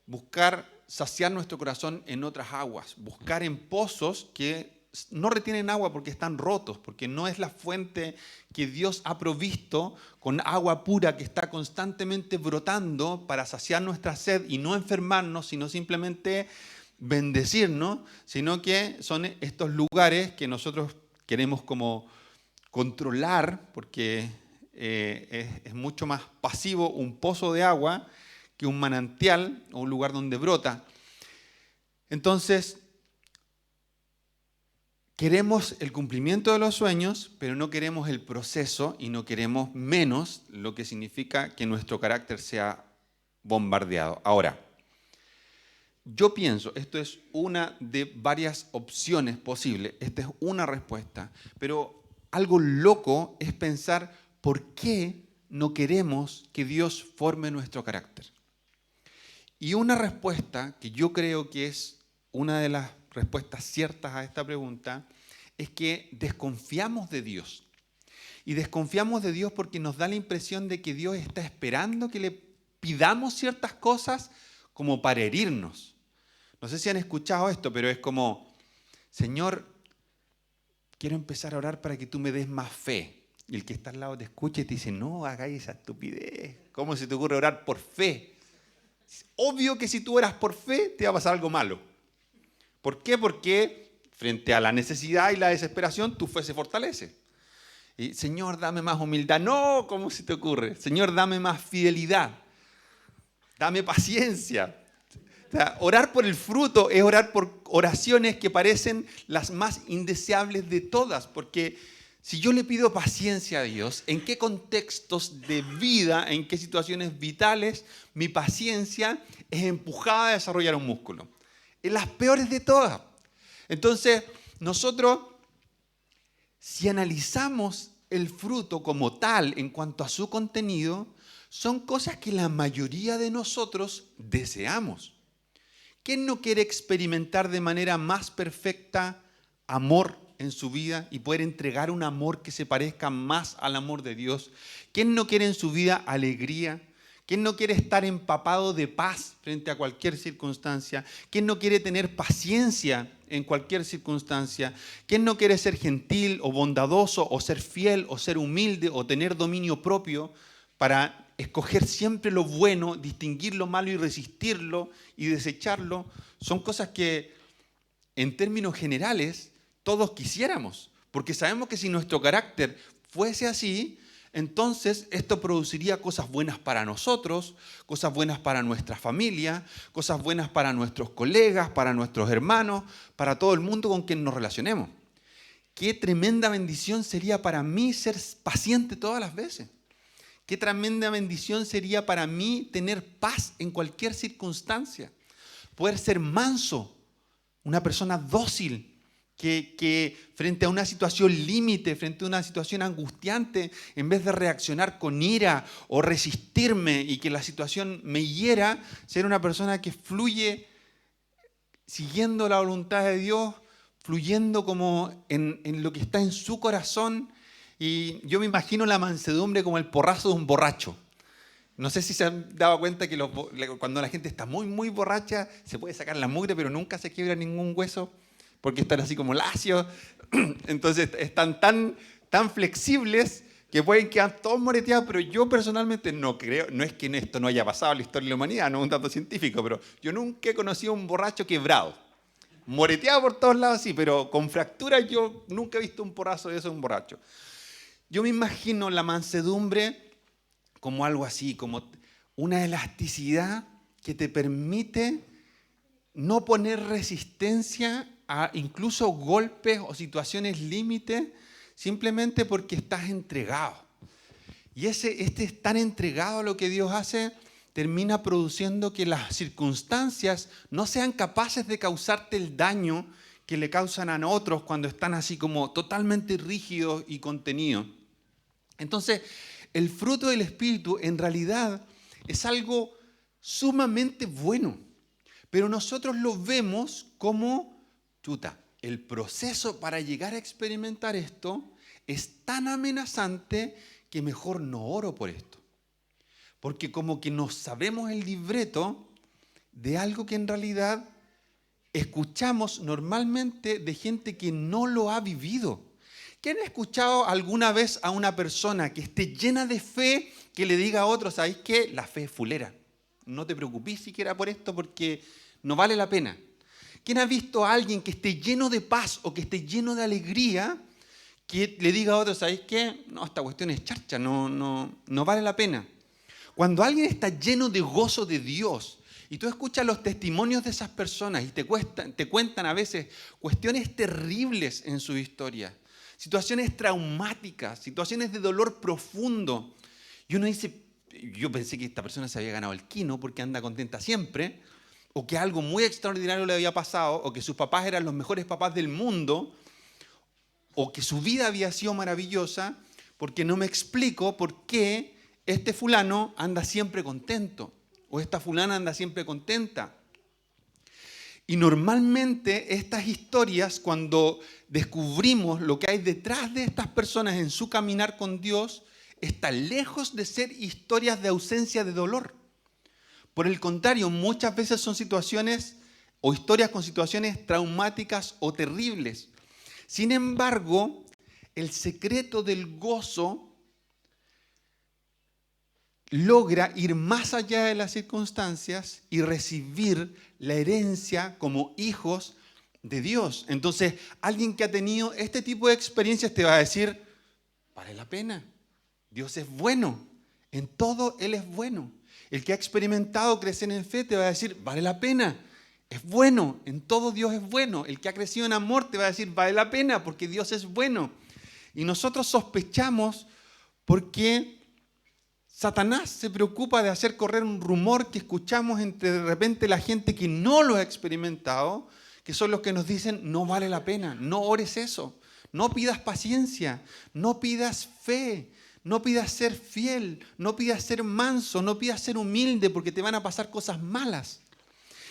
buscar saciar nuestro corazón en otras aguas, buscar en pozos que no retienen agua porque están rotos, porque no es la fuente que Dios ha provisto con agua pura que está constantemente brotando para saciar nuestra sed y no enfermarnos, sino simplemente bendecirnos, sino que son estos lugares que nosotros queremos como controlar, porque es mucho más pasivo un pozo de agua que un manantial o un lugar donde brota. Entonces, queremos el cumplimiento de los sueños, pero no queremos el proceso y no queremos menos, lo que significa que nuestro carácter sea bombardeado. Ahora, yo pienso, esto es una de varias opciones posibles, esta es una respuesta, pero algo loco es pensar por qué no queremos que Dios forme nuestro carácter. Y una respuesta que yo creo que es una de las respuestas ciertas a esta pregunta es que desconfiamos de Dios. Y desconfiamos de Dios porque nos da la impresión de que Dios está esperando que le pidamos ciertas cosas como para herirnos. No sé si han escuchado esto, pero es como, Señor, quiero empezar a orar para que tú me des más fe. Y el que está al lado te escucha y te dice, no hagáis esa estupidez. ¿Cómo se te ocurre orar por fe? Es obvio que si tú oras por fe, te va a pasar algo malo. ¿Por qué? Porque frente a la necesidad y la desesperación, tu fe se fortalece. Y, Señor, dame más humildad. No, ¿cómo se te ocurre? Señor, dame más fidelidad. Dame paciencia. O sea, orar por el fruto es orar por oraciones que parecen las más indeseables de todas, porque si yo le pido paciencia a Dios, ¿en qué contextos de vida, en qué situaciones vitales mi paciencia es empujada a desarrollar un músculo? En las peores de todas. Entonces, nosotros, si analizamos el fruto como tal en cuanto a su contenido, son cosas que la mayoría de nosotros deseamos. ¿Quién no quiere experimentar de manera más perfecta amor en su vida y poder entregar un amor que se parezca más al amor de Dios? ¿Quién no quiere en su vida alegría? ¿Quién no quiere estar empapado de paz frente a cualquier circunstancia? ¿Quién no quiere tener paciencia en cualquier circunstancia? ¿Quién no quiere ser gentil o bondadoso o ser fiel o ser humilde o tener dominio propio para escoger siempre lo bueno, distinguir lo malo y resistirlo y desecharlo? Son cosas que en términos generales todos quisiéramos, porque sabemos que si nuestro carácter fuese así, entonces esto produciría cosas buenas para nosotros, cosas buenas para nuestra familia, cosas buenas para nuestros colegas, para nuestros hermanos, para todo el mundo con quien nos relacionemos. Qué tremenda bendición sería para mí ser paciente todas las veces. Qué tremenda bendición sería para mí tener paz en cualquier circunstancia. Poder ser manso, una persona dócil, que frente a una situación límite, frente a una situación angustiante, en vez de reaccionar con ira o resistirme y que la situación me hiera, ser una persona que fluye siguiendo la voluntad de Dios, fluyendo como en lo que está en su corazón. Y yo me imagino la mansedumbre como el porrazo de un borracho. No sé si se han dado cuenta que cuando la gente está muy, muy borracha, se puede sacar la mugre, pero nunca se quiebra ningún hueso, porque están así como lacios. Entonces están tan flexibles que pueden quedar todos moreteados, pero yo personalmente no creo, no es que esto no haya pasado en la historia de la humanidad, no es un dato científico, pero yo nunca he conocido a un borracho quebrado. Moreteado por todos lados, sí, pero con fracturas yo nunca he visto un porrazo de eso de un borracho. Yo me imagino la mansedumbre como algo así, como una elasticidad que te permite no poner resistencia a incluso golpes o situaciones límite, simplemente porque estás entregado. Y este estar entregado a lo que Dios hace termina produciendo que las circunstancias no sean capaces de causarte el daño que le causan a otros cuando están así como totalmente rígidos y contenidos. Entonces, el fruto del Espíritu en realidad es algo sumamente bueno, pero nosotros lo vemos como, el proceso para llegar a experimentar esto es tan amenazante que mejor no oro por esto. Porque como que no sabemos el libreto de algo que en realidad escuchamos normalmente de gente que no lo ha vivido. ¿Quién ha escuchado alguna vez a una persona que esté llena de fe que le diga a otros, ¿sabéis qué? La fe es fulera. No te preocupes siquiera por esto porque no vale la pena. ¿Quién ha visto a alguien que esté lleno de paz o que esté lleno de alegría que le diga a otros, ¿sabéis qué? No, esta cuestión es charcha, no vale la pena. Cuando alguien está lleno de gozo de Dios, y tú escuchas los testimonios de esas personas y te cuentan a veces cuestiones terribles en su historia, situaciones traumáticas, situaciones de dolor profundo. Y uno dice, yo pensé que esta persona se había ganado el quino porque anda contenta siempre, o que algo muy extraordinario le había pasado, o que sus papás eran los mejores papás del mundo, o que su vida había sido maravillosa, porque no me explico por qué este fulano anda siempre contento, o esta fulana anda siempre contenta. Y normalmente estas historias, cuando descubrimos lo que hay detrás de estas personas en su caminar con Dios, están lejos de ser historias de ausencia de dolor. Por el contrario, muchas veces son situaciones o historias con situaciones traumáticas o terribles. Sin embargo, el secreto del gozo logra ir más allá de las circunstancias y recibir la herencia como hijos de Dios. Entonces, alguien que ha tenido este tipo de experiencias te va a decir, vale la pena, Dios es bueno, en todo Él es bueno. El que ha experimentado crecer en fe te va a decir, vale la pena, es bueno, en todo Dios es bueno. El que ha crecido en amor te va a decir, vale la pena, porque Dios es bueno. Y nosotros sospechamos porque Satanás se preocupa de hacer correr un rumor que escuchamos entre de repente la gente que no lo ha experimentado, que son los que nos dicen, no vale la pena, no ores eso, no pidas paciencia, no pidas fe, no pidas ser fiel, no pidas ser manso, no pidas ser humilde porque te van a pasar cosas malas.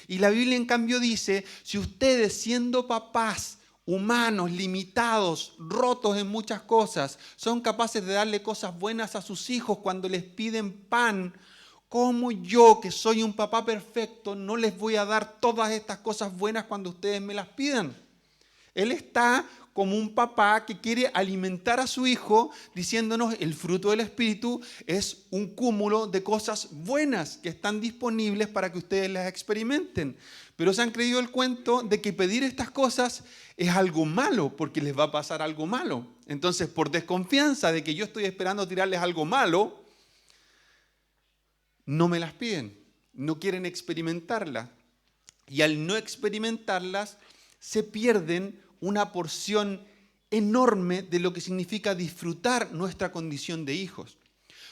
Y la Biblia en cambio dice, si ustedes siendo papás, humanos, limitados, rotos en muchas cosas, son capaces de darle cosas buenas a sus hijos cuando les piden pan, ¿cómo yo, que soy un papá perfecto, no les voy a dar todas estas cosas buenas cuando ustedes me las pidan? Él está como un papá que quiere alimentar a su hijo diciéndonos el fruto del Espíritu es un cúmulo de cosas buenas que están disponibles para que ustedes las experimenten. Pero se han creído el cuento de que pedir estas cosas es algo malo porque les va a pasar algo malo. Entonces, por desconfianza de que yo estoy esperando tirarles algo malo, no me las piden, no quieren experimentarlas. Y al no experimentarlas, se pierden una porción enorme de lo que significa disfrutar nuestra condición de hijos.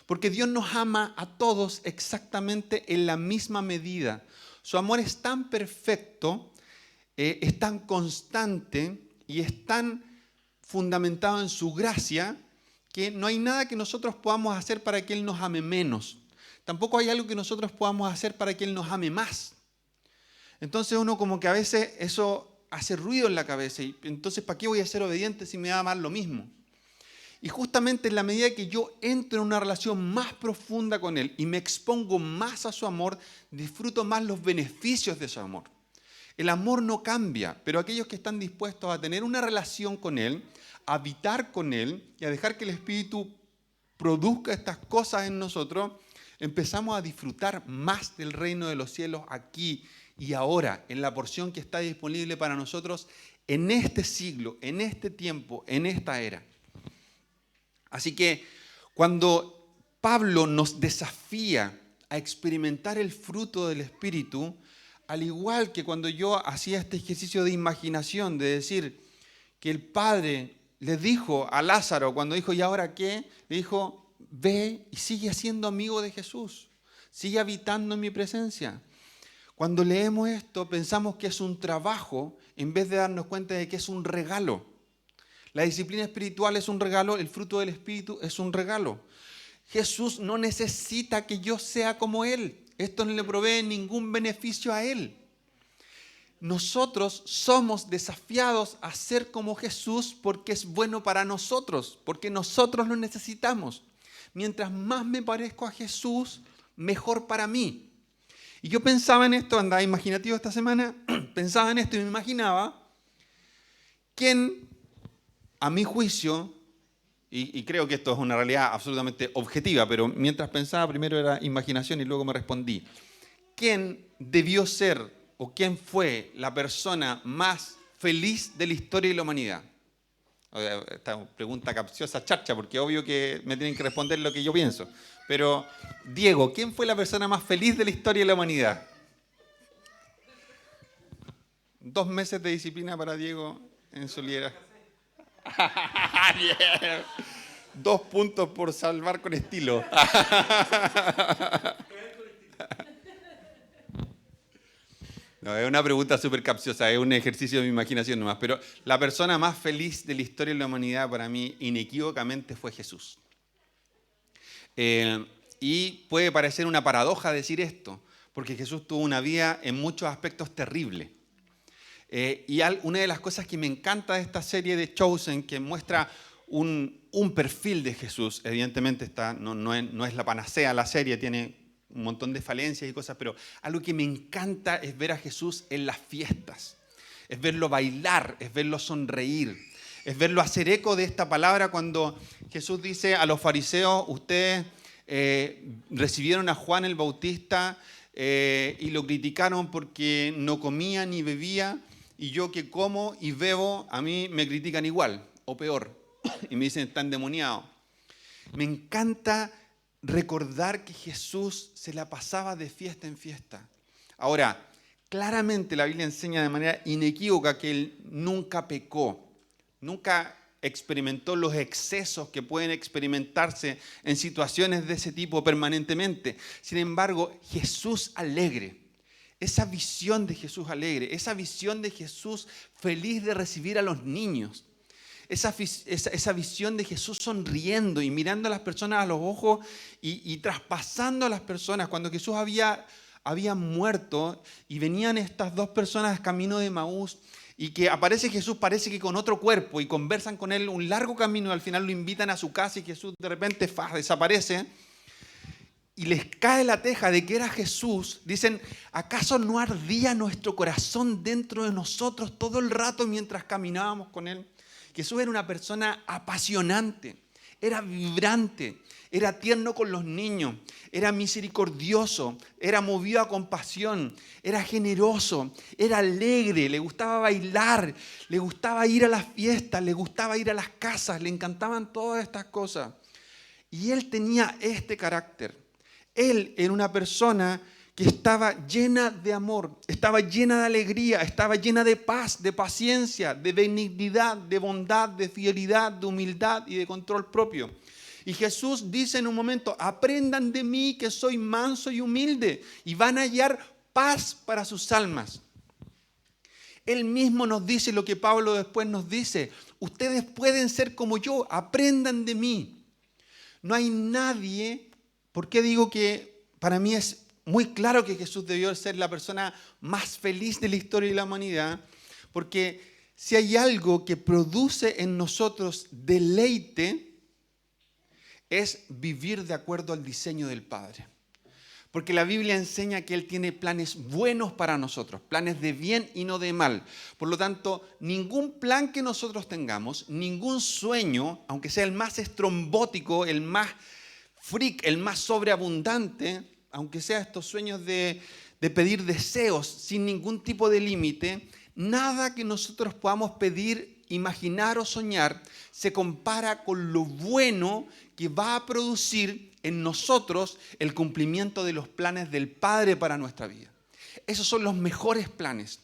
Porque Dios nos ama a todos exactamente en la misma medida. Su amor es tan perfecto, es tan constante y es tan fundamentado en su gracia que no hay nada que nosotros podamos hacer para que Él nos ame menos. Tampoco hay algo que nosotros podamos hacer para que Él nos ame más. Entonces uno como que a veces eso hace ruido en la cabeza y entonces ¿para qué voy a ser obediente si me va a amar lo mismo? Y justamente en la medida que yo entro en una relación más profunda con Él y me expongo más a su amor, disfruto más los beneficios de su amor. El amor no cambia, pero aquellos que están dispuestos a tener una relación con Él, a habitar con Él y a dejar que el Espíritu produzca estas cosas en nosotros, empezamos a disfrutar más del reino de los cielos aquí y ahora, en la porción que está disponible para nosotros en este siglo, en este tiempo, en esta era. Así que cuando Pablo nos desafía a experimentar el fruto del Espíritu, al igual que cuando yo hacía este ejercicio de imaginación, de decir que el Padre le dijo a Lázaro, cuando dijo, ¿y ahora qué? Le dijo, ve y sigue siendo amigo de Jesús, sigue habitando en mi presencia. Cuando leemos esto, pensamos que es un trabajo en vez de darnos cuenta de que es un regalo. La disciplina espiritual es un regalo, el fruto del Espíritu es un regalo. Jesús no necesita que yo sea como Él. Esto no le provee ningún beneficio a Él. Nosotros somos desafiados a ser como Jesús porque es bueno para nosotros, porque nosotros lo necesitamos. Mientras más me parezco a Jesús, mejor para mí. Y yo pensaba en esto, andaba imaginativo esta semana, pensaba en esto y me imaginaba quién, a mi juicio, y creo que esto es una realidad absolutamente objetiva, pero mientras pensaba primero era imaginación y luego me respondí, ¿quién debió ser o quién fue la persona más feliz de la historia de la humanidad? O sea, esta pregunta capciosa, charcha, porque obvio que me tienen que responder lo que yo pienso. Pero, Diego, ¿quién fue la persona más feliz de la historia de la humanidad? 2 meses de disciplina para Diego en su liderazgo. Bien. 2 puntos por salvar con estilo. No, es una pregunta súper capciosa, es un ejercicio de mi imaginación nomás, pero la persona más feliz de la historia de la humanidad para mí inequívocamente fue Jesús. Y puede parecer una paradoja decir esto, porque Jesús tuvo una vida en muchos aspectos terrible. Y una de las cosas que me encanta de esta serie de Chosen, que muestra un perfil de Jesús, evidentemente no es la panacea la serie, tiene un montón de falencias y cosas, pero algo que me encanta es ver a Jesús en las fiestas, es verlo bailar, es verlo sonreír, es verlo hacer eco de esta palabra cuando Jesús dice a los fariseos, ustedes recibieron a Juan el Bautista y lo criticaron porque no comía ni bebía, y yo que como y bebo, a mí me critican igual, o peor, y me dicen, está endemoniado. Me encanta recordar que Jesús se la pasaba de fiesta en fiesta. Ahora, claramente la Biblia enseña de manera inequívoca que Él nunca pecó, nunca experimentó los excesos que pueden experimentarse en situaciones de ese tipo permanentemente. Sin embargo, Jesús alegre, esa visión de Jesús alegre, esa visión de Jesús feliz de recibir a los niños, esa visión de Jesús sonriendo y mirando a las personas a los ojos y traspasando a las personas. Cuando Jesús había muerto y venían estas 2 personas camino de Emaús y que aparece Jesús, parece que con otro cuerpo, y conversan con él un largo camino y al final lo invitan a su casa y Jesús de repente desaparece y les cae la teja de que era Jesús. Dicen, ¿acaso no ardía nuestro corazón dentro de nosotros todo el rato mientras caminábamos con él? Jesús era una persona apasionante, era vibrante, era tierno con los niños, era misericordioso, era movido a compasión, era generoso, era alegre, le gustaba bailar, le gustaba ir a las fiestas, le gustaba ir a las casas, le encantaban todas estas cosas. Y él tenía este carácter. Él era una persona que estaba llena de amor, estaba llena de alegría, estaba llena de paz, de paciencia, de benignidad, de bondad, de fidelidad, de humildad y de control propio. Y Jesús dice en un momento, aprendan de mí que soy manso y humilde, y van a hallar paz para sus almas. Él mismo nos dice lo que Pablo después nos dice, ustedes pueden ser como yo, aprendan de mí. No hay nadie, ¿por qué digo que para mí es muy claro que Jesús debió ser la persona más feliz de la historia de la humanidad? Porque si hay algo que produce en nosotros deleite, es vivir de acuerdo al diseño del Padre. Porque la Biblia enseña que Él tiene planes buenos para nosotros, planes de bien y no de mal. Por lo tanto, ningún plan que nosotros tengamos, ningún sueño, aunque sea el más estrombótico, el más freak, el más sobreabundante, aunque sea estos sueños de pedir deseos sin ningún tipo de límite, nada que nosotros podamos pedir, imaginar o soñar se compara con lo bueno que va a producir en nosotros el cumplimiento de los planes del Padre para nuestra vida. Esos son los mejores planes.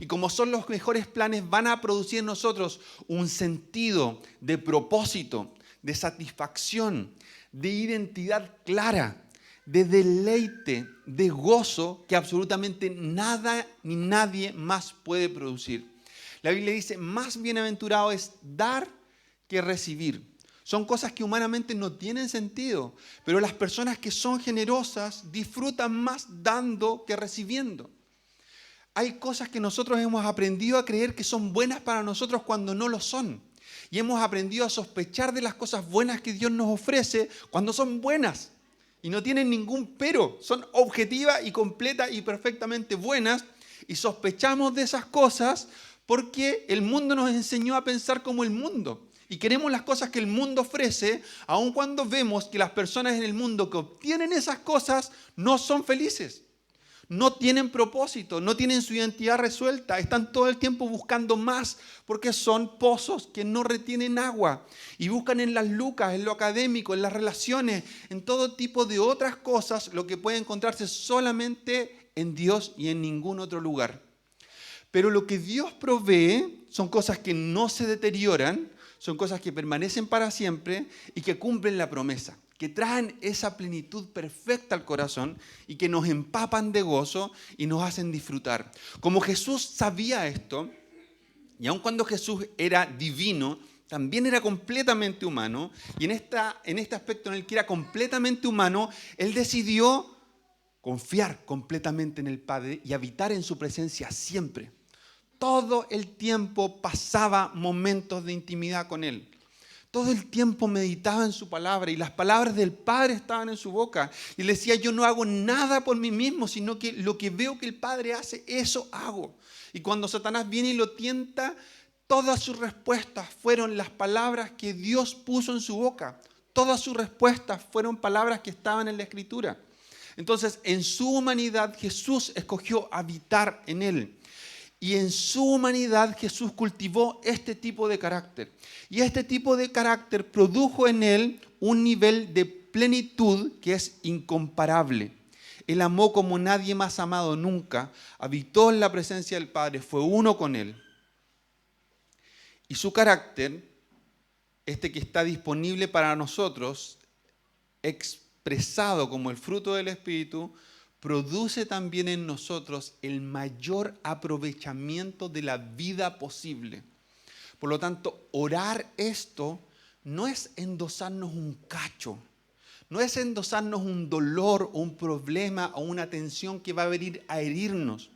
Y como son los mejores planes, van a producir en nosotros un sentido de propósito, de satisfacción, de identidad clara, de deleite, de gozo que absolutamente nada ni nadie más puede producir. La Biblia dice, más bienaventurado es dar que recibir. Son cosas que humanamente no tienen sentido, pero las personas que son generosas disfrutan más dando que recibiendo. Hay cosas que nosotros hemos aprendido a creer que son buenas para nosotros cuando no lo son. Y hemos aprendido a sospechar de las cosas buenas que Dios nos ofrece cuando son buenas. Y no tienen ningún pero, son objetivas y completas y perfectamente buenas. Y sospechamos de esas cosas porque el mundo nos enseñó a pensar como el mundo. Y queremos las cosas que el mundo ofrece, aun cuando vemos que las personas en el mundo que obtienen esas cosas no son felices. no tienen propósito, no tienen su identidad resuelta, están todo el tiempo buscando más porque son pozos que no retienen agua y buscan en las lucas, en lo académico, en las relaciones, en todo tipo de otras cosas lo que puede encontrarse solamente en Dios y en ningún otro lugar. Pero lo que Dios provee son cosas que no se deterioran, son cosas que permanecen para siempre y que cumplen la promesa, que traen esa plenitud perfecta al corazón y que nos empapan de gozo y nos hacen disfrutar. Como Jesús sabía esto, y aun cuando Jesús era divino, también era completamente humano, y en este aspecto en el que era completamente humano, Él decidió confiar completamente en el Padre y habitar en su presencia siempre. Todo el tiempo pasaba momentos de intimidad con Él. Todo el tiempo meditaba en su palabra y las palabras del Padre estaban en su boca. Y le decía, yo no hago nada por mí mismo, sino que lo que veo que el Padre hace, eso hago. Y cuando Satanás viene y lo tienta, todas sus respuestas fueron las palabras que Dios puso en su boca. Todas sus respuestas fueron palabras que estaban en la Escritura. Entonces, en su humanidad, Jesús escogió habitar en Él. Y en su humanidad Jesús cultivó este tipo de carácter. Y este tipo de carácter produjo en Él un nivel de plenitud que es incomparable. Él amó como nadie más amado nunca, habitó en la presencia del Padre, fue uno con Él. Y su carácter, este que está disponible para nosotros, expresado como el fruto del Espíritu, produce también en nosotros el mayor aprovechamiento de la vida posible. Por lo tanto, orar esto no es endosarnos un cacho, no es endosarnos un dolor o un problema o una tensión que va a venir a herirnos.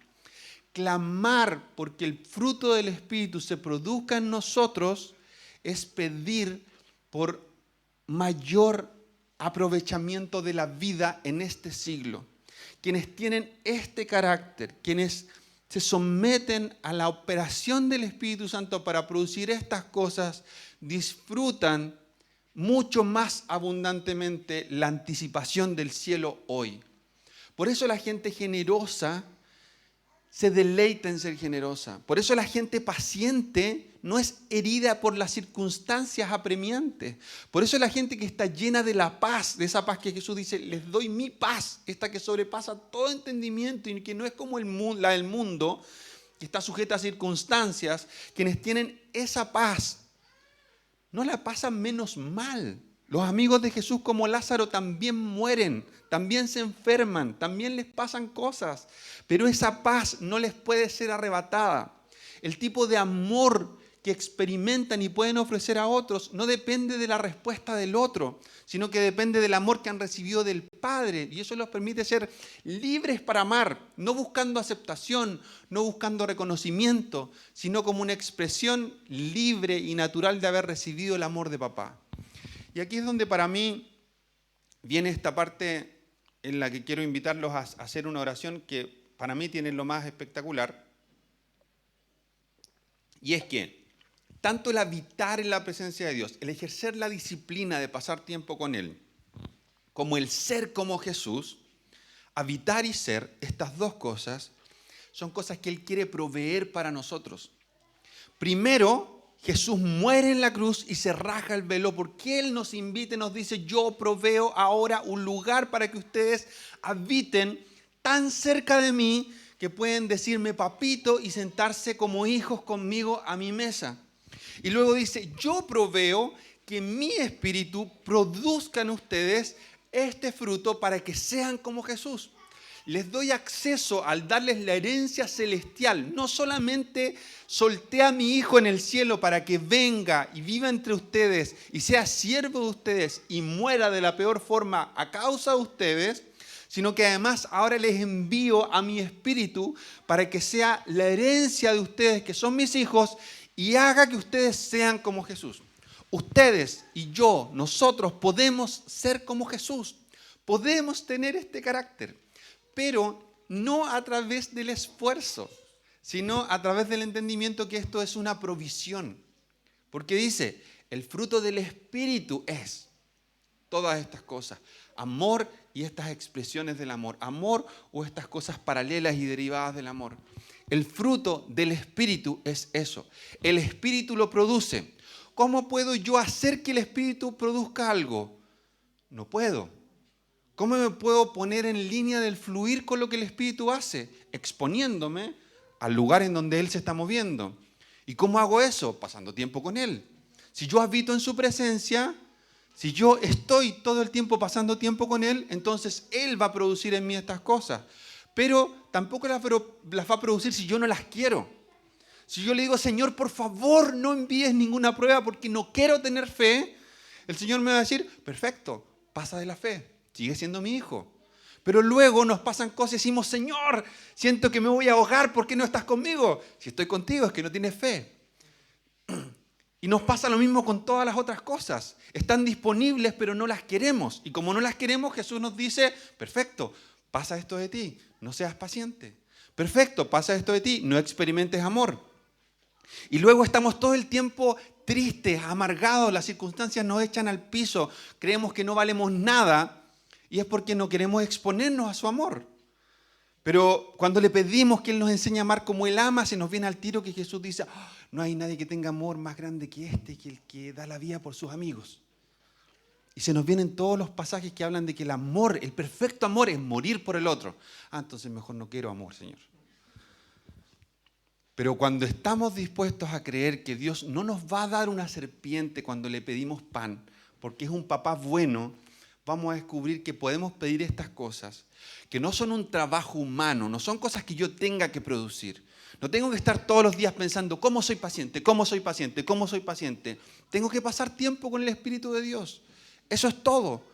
Clamar porque el fruto del Espíritu se produzca en nosotros es pedir por mayor aprovechamiento de la vida en este siglo. Quienes tienen este carácter, quienes se someten a la operación del Espíritu Santo para producir estas cosas, disfrutan mucho más abundantemente la anticipación del cielo hoy. Por eso la gente generosa se deleita en ser generosa. Por eso la gente paciente no es herida por las circunstancias apremiantes. Por eso la gente que está llena de la paz, de esa paz que Jesús dice, les doy mi paz, esta que sobrepasa todo entendimiento y que no es como la del mundo, que está sujeta a circunstancias. Quienes tienen esa paz no la pasan menos mal. Los amigos de Jesús como Lázaro también mueren, también se enferman, también les pasan cosas, pero esa paz no les puede ser arrebatada. El tipo de amor que experimentan y pueden ofrecer a otros no depende de la respuesta del otro, sino que depende del amor que han recibido del Padre. Y eso les permite ser libres para amar, no buscando aceptación, no buscando reconocimiento, sino como una expresión libre y natural de haber recibido el amor de papá. Y aquí es donde para mí viene esta parte en la que quiero invitarlos a hacer una oración que para mí tiene lo más espectacular. Y es que tanto el habitar en la presencia de Dios, el ejercer la disciplina de pasar tiempo con Él, como el ser como Jesús, habitar y ser, estas dos cosas, son cosas que Él quiere proveer para nosotros. Primero, Jesús muere en la cruz y se raja el velo porque Él nos invita y nos dice, yo proveo ahora un lugar para que ustedes habiten tan cerca de mí que pueden decirme papito y sentarse como hijos conmigo a mi mesa. Y luego dice, yo proveo que mi espíritu produzca en ustedes este fruto para que sean como Jesús. Les doy acceso al darles la herencia celestial. No solamente solté a mi hijo en el cielo para que venga y viva entre ustedes y sea siervo de ustedes y muera de la peor forma a causa de ustedes, sino que además ahora les envío a mi espíritu para que sea la herencia de ustedes que son mis hijos y haga que ustedes sean como Jesús. Ustedes y yo, nosotros podemos ser como Jesús. Podemos tener este carácter, pero no a través del esfuerzo, sino a través del entendimiento que esto es una provisión. Porque dice, el fruto del Espíritu es. todas estas cosas. Amor y estas expresiones del amor. Amor o estas cosas paralelas y derivadas del amor. El fruto del Espíritu es eso. El Espíritu lo produce. ¿Cómo puedo yo hacer que el Espíritu produzca algo? No puedo. ¿Cómo me puedo poner en línea del fluir con lo que el Espíritu hace? Exponiéndome al lugar en donde Él se está moviendo. ¿Y cómo hago eso? Pasando tiempo con Él. Si yo habito en su presencia, si yo estoy todo el tiempo pasando tiempo con Él, entonces Él va a producir en mí estas cosas. Pero tampoco las va a producir si yo no las quiero. Si yo le digo, Señor, por favor, no envíes ninguna prueba porque no quiero tener fe, el Señor me va a decir, perfecto, pasa de la fe, sigue siendo mi hijo. Pero luego nos pasan cosas y decimos, Señor, siento que me voy a ahogar, ¿por qué no estás conmigo? Si estoy contigo es que no tienes fe. Y nos pasa lo mismo con todas las otras cosas. Están disponibles, pero no las queremos. Y como no las queremos, Jesús nos dice, perfecto, pasa esto de ti, no seas paciente. Perfecto, pasa esto de ti, no experimentes amor. Y luego estamos todo el tiempo tristes, amargados, las circunstancias nos echan al piso, creemos que no valemos nada y es porque no queremos exponernos a su amor. Pero cuando le pedimos que Él nos enseñe a amar como Él ama, se nos viene al tiro que Jesús dice, no hay nadie que tenga amor más grande que este, que el que da la vida por sus amigos. Y se nos vienen todos los pasajes que hablan de que el amor, el perfecto amor es morir por el otro. Entonces mejor no quiero amor, Señor. Pero cuando estamos dispuestos a creer que Dios no nos va a dar una serpiente cuando le pedimos pan, porque es un papá bueno, vamos a descubrir que podemos pedir estas cosas, que no son un trabajo humano, no son cosas que yo tenga que producir. No tengo que estar todos los días pensando, ¿cómo soy paciente? ¿Cómo soy paciente? ¿Cómo soy paciente? Tengo que pasar tiempo con el Espíritu de Dios. Eso es todo.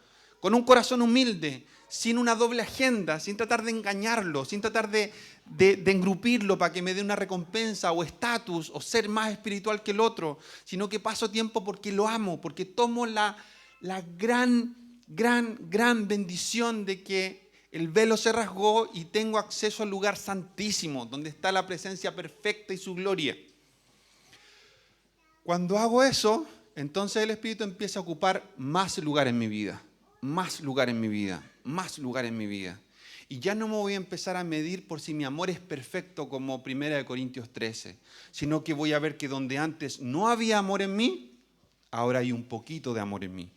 Con un corazón humilde, sin una doble agenda, sin tratar de engañarlo, sin tratar de engrupirlo para que me dé una recompensa o estatus o ser más espiritual que el otro, sino que paso tiempo porque lo amo, porque tomo la gran bendición de que el velo se rasgó y tengo acceso al lugar santísimo, donde está la presencia perfecta y su gloria. Cuando hago eso, entonces el Espíritu empieza a ocupar más lugar en mi vida, más lugar en mi vida, más lugar en mi vida. Y ya no me voy a empezar a medir por si mi amor es perfecto como 1 Corintios 13, sino que voy a ver que donde antes no había amor en mí, ahora hay un poquito de amor en mí.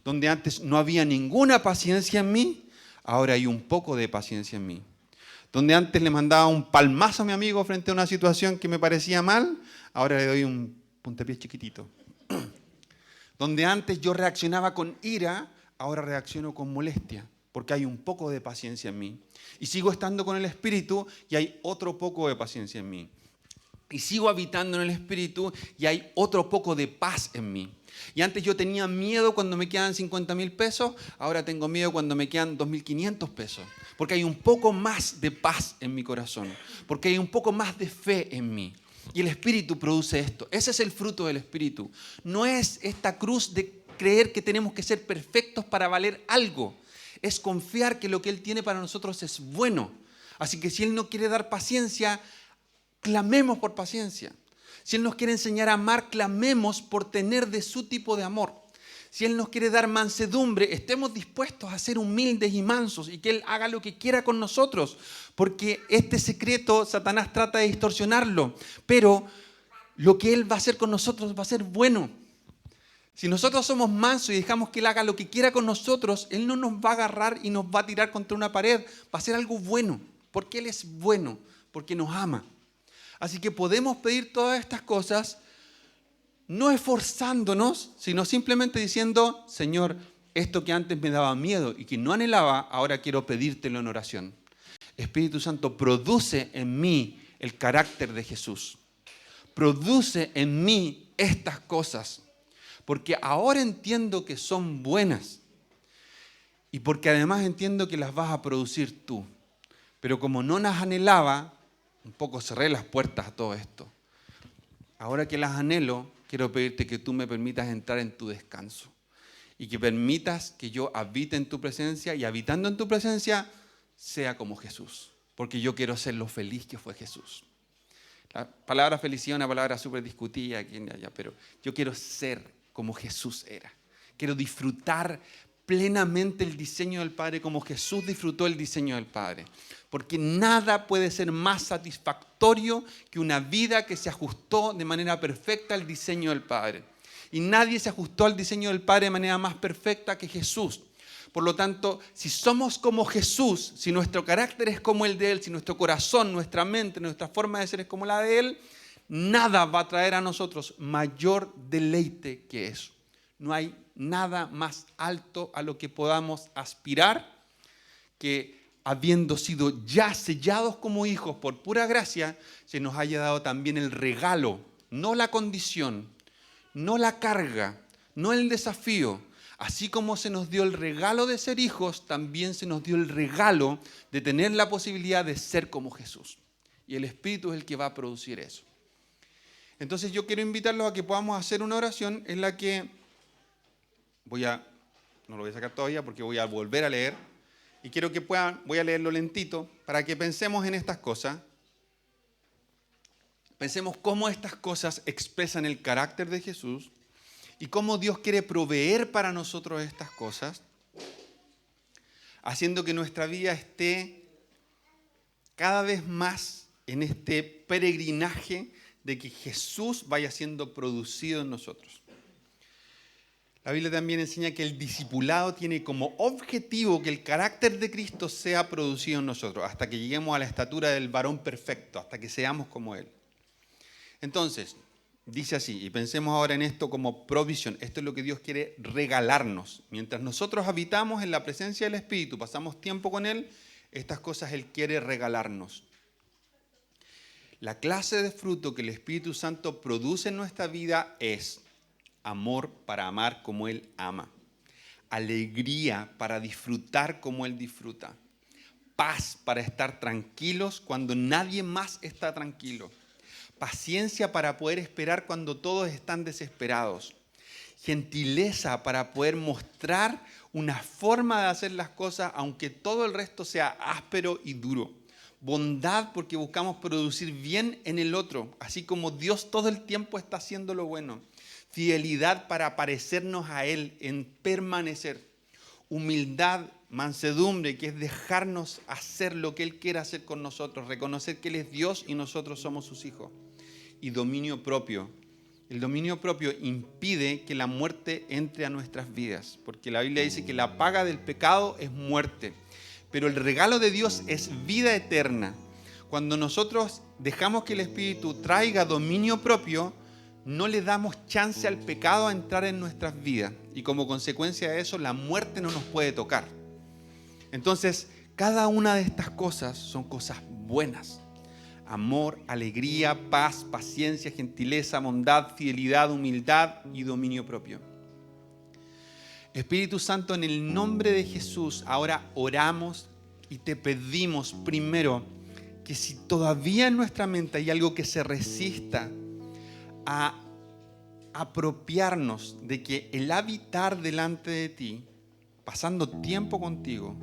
Donde antes no había ninguna paciencia en mí, ahora hay un poco de paciencia en mí. Donde antes le mandaba un palmazo a mi amigo frente a una situación que me parecía mal, ahora le doy un puntapié chiquitito. Donde antes yo reaccionaba con ira, ahora reacciono con molestia, porque hay un poco de paciencia en mí. Y sigo estando con el Espíritu y hay otro poco de paciencia en mí. Y sigo habitando en el Espíritu y hay otro poco de paz en mí. Y antes yo tenía miedo cuando me quedan 50.000 pesos, ahora tengo miedo cuando me quedan 2.500 pesos. Porque hay un poco más de paz en mi corazón, porque hay un poco más de fe en mí. Y el Espíritu produce esto. Ese es el fruto del Espíritu. No es esta cruz de creer que tenemos que ser perfectos para valer algo. Es confiar que lo que Él tiene para nosotros es bueno. Así que si Él no quiere dar paciencia, clamemos por paciencia. Si Él nos quiere enseñar a amar, clamemos por tener de su tipo de amor. Si Él nos quiere dar mansedumbre, estemos dispuestos a ser humildes y mansos y que Él haga lo que quiera con nosotros. Porque este secreto Satanás trata de distorsionarlo. Pero lo que Él va a hacer con nosotros va a ser bueno. Si nosotros somos mansos y dejamos que Él haga lo que quiera con nosotros, Él no nos va a agarrar y nos va a tirar contra una pared. Va a ser algo bueno. Porque Él es bueno. Porque nos ama. Así que podemos pedir todas estas cosas no esforzándonos, sino simplemente diciendo, Señor, esto que antes me daba miedo y que no anhelaba, ahora quiero pedírtelo en oración. Espíritu Santo, produce en mí el carácter de Jesús. Produce en mí estas cosas, porque ahora entiendo que son buenas y porque además entiendo que las vas a producir tú. Pero como no las anhelaba, un poco cerré las puertas a todo esto. Ahora que las anhelo, quiero pedirte que tú me permitas entrar en tu descanso y que permitas que yo habite en tu presencia y habitando en tu presencia sea como Jesús, porque yo quiero ser lo feliz que fue Jesús. La palabra felicidad es una palabra súper discutida aquí y allá, pero yo quiero ser como Jesús era, Quiero disfrutar plenamente el diseño del Padre como Jesús disfrutó el diseño del Padre. Porque nada puede ser más satisfactorio que una vida que se ajustó de manera perfecta al diseño del Padre. Y nadie se ajustó al diseño del Padre de manera más perfecta que Jesús. Por lo tanto, si somos como Jesús, si nuestro carácter es como el de Él, si nuestro corazón, nuestra mente, nuestra forma de ser es como la de Él, nada va a traer a nosotros mayor deleite que eso. No hay nada más alto a lo que podamos aspirar que, habiendo sido ya sellados como hijos por pura gracia, se nos haya dado también el regalo, no la condición, no la carga, no el desafío. Así como se nos dio el regalo de ser hijos, también se nos dio el regalo de tener la posibilidad de ser como Jesús. Y el Espíritu es el que va a producir eso. Entonces yo quiero invitarlos a que podamos hacer una oración en la que no lo voy a sacar todavía porque voy a volver a leer. Y quiero que voy a leerlo lentito para que pensemos en estas cosas. Pensemos cómo estas cosas expresan el carácter de Jesús y cómo Dios quiere proveer para nosotros estas cosas, haciendo que nuestra vida esté cada vez más en este peregrinaje de que Jesús vaya siendo producido en nosotros. La Biblia también enseña que el discipulado tiene como objetivo que el carácter de Cristo sea producido en nosotros, hasta que lleguemos a la estatura del varón perfecto, hasta que seamos como Él. Entonces, dice así, y pensemos ahora en esto como provisión. Esto es lo que Dios quiere regalarnos. Mientras nosotros habitamos en la presencia del Espíritu, pasamos tiempo con Él, estas cosas Él quiere regalarnos. La clase de fruto que el Espíritu Santo produce en nuestra vida es amor para amar como Él ama, alegría para disfrutar como Él disfruta, paz para estar tranquilos cuando nadie más está tranquilo, paciencia para poder esperar cuando todos están desesperados, gentileza para poder mostrar una forma de hacer las cosas aunque todo el resto sea áspero y duro, bondad porque buscamos producir bien en el otro, así como Dios todo el tiempo está haciendo lo bueno, fidelidad para parecernos a Él en permanecer, humildad, mansedumbre, que es dejarnos hacer lo que Él quiere hacer con nosotros, reconocer que Él es Dios y nosotros somos sus hijos, y dominio propio. El dominio propio impide que la muerte entre a nuestras vidas, porque la Biblia dice que la paga del pecado es muerte, pero el regalo de Dios es vida eterna. Cuando nosotros dejamos que el Espíritu traiga dominio propio, no le damos chance al pecado a entrar en nuestras vidas y como consecuencia de eso la muerte no nos puede tocar. Entonces, cada una de estas cosas son cosas buenas. Amor, alegría, paz, paciencia, gentileza, bondad, fidelidad, humildad y dominio propio. Espíritu Santo, en el nombre de Jesús, ahora oramos y te pedimos primero que si todavía en nuestra mente hay algo que se resista a apropiarnos de que el habitar delante de ti, pasando tiempo contigo,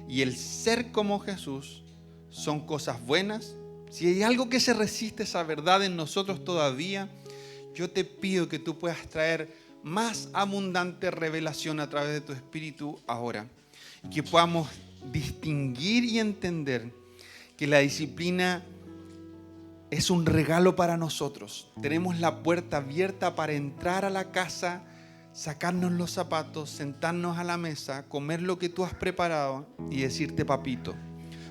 y el ser como Jesús son cosas buenas, si hay algo que se resiste a esa verdad en nosotros todavía, yo te pido que tú puedas traer más abundante revelación a través de tu Espíritu ahora, y que podamos distinguir y entender que la disciplina es un regalo para nosotros. Tenemos la puerta abierta para entrar a la casa, sacarnos los zapatos, sentarnos a la mesa, comer lo que tú has preparado y decirte, papito.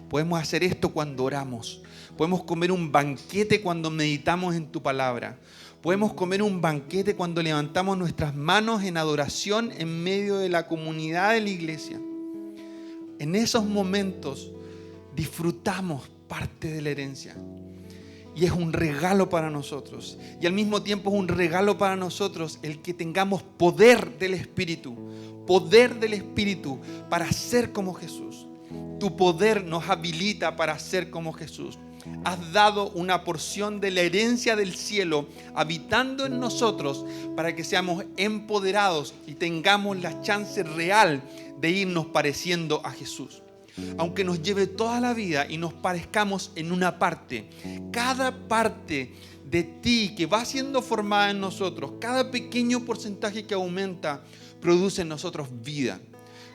Podemos hacer esto cuando oramos. Podemos comer un banquete cuando meditamos en tu palabra. Podemos comer un banquete cuando levantamos nuestras manos en adoración en medio de la comunidad de la iglesia. En esos momentos disfrutamos parte de la herencia. Y es un regalo para nosotros. Y al mismo tiempo es un regalo para nosotros el que tengamos poder del Espíritu. Poder del Espíritu para ser como Jesús. Tu poder nos habilita para ser como Jesús. Has dado una porción de la herencia del cielo habitando en nosotros para que seamos empoderados y tengamos la chance real de irnos pareciendo a Jesús. Aunque nos lleve toda la vida y nos parezcamos en una parte, cada parte de ti que va siendo formada en nosotros, cada pequeño porcentaje que aumenta, produce en nosotros vida,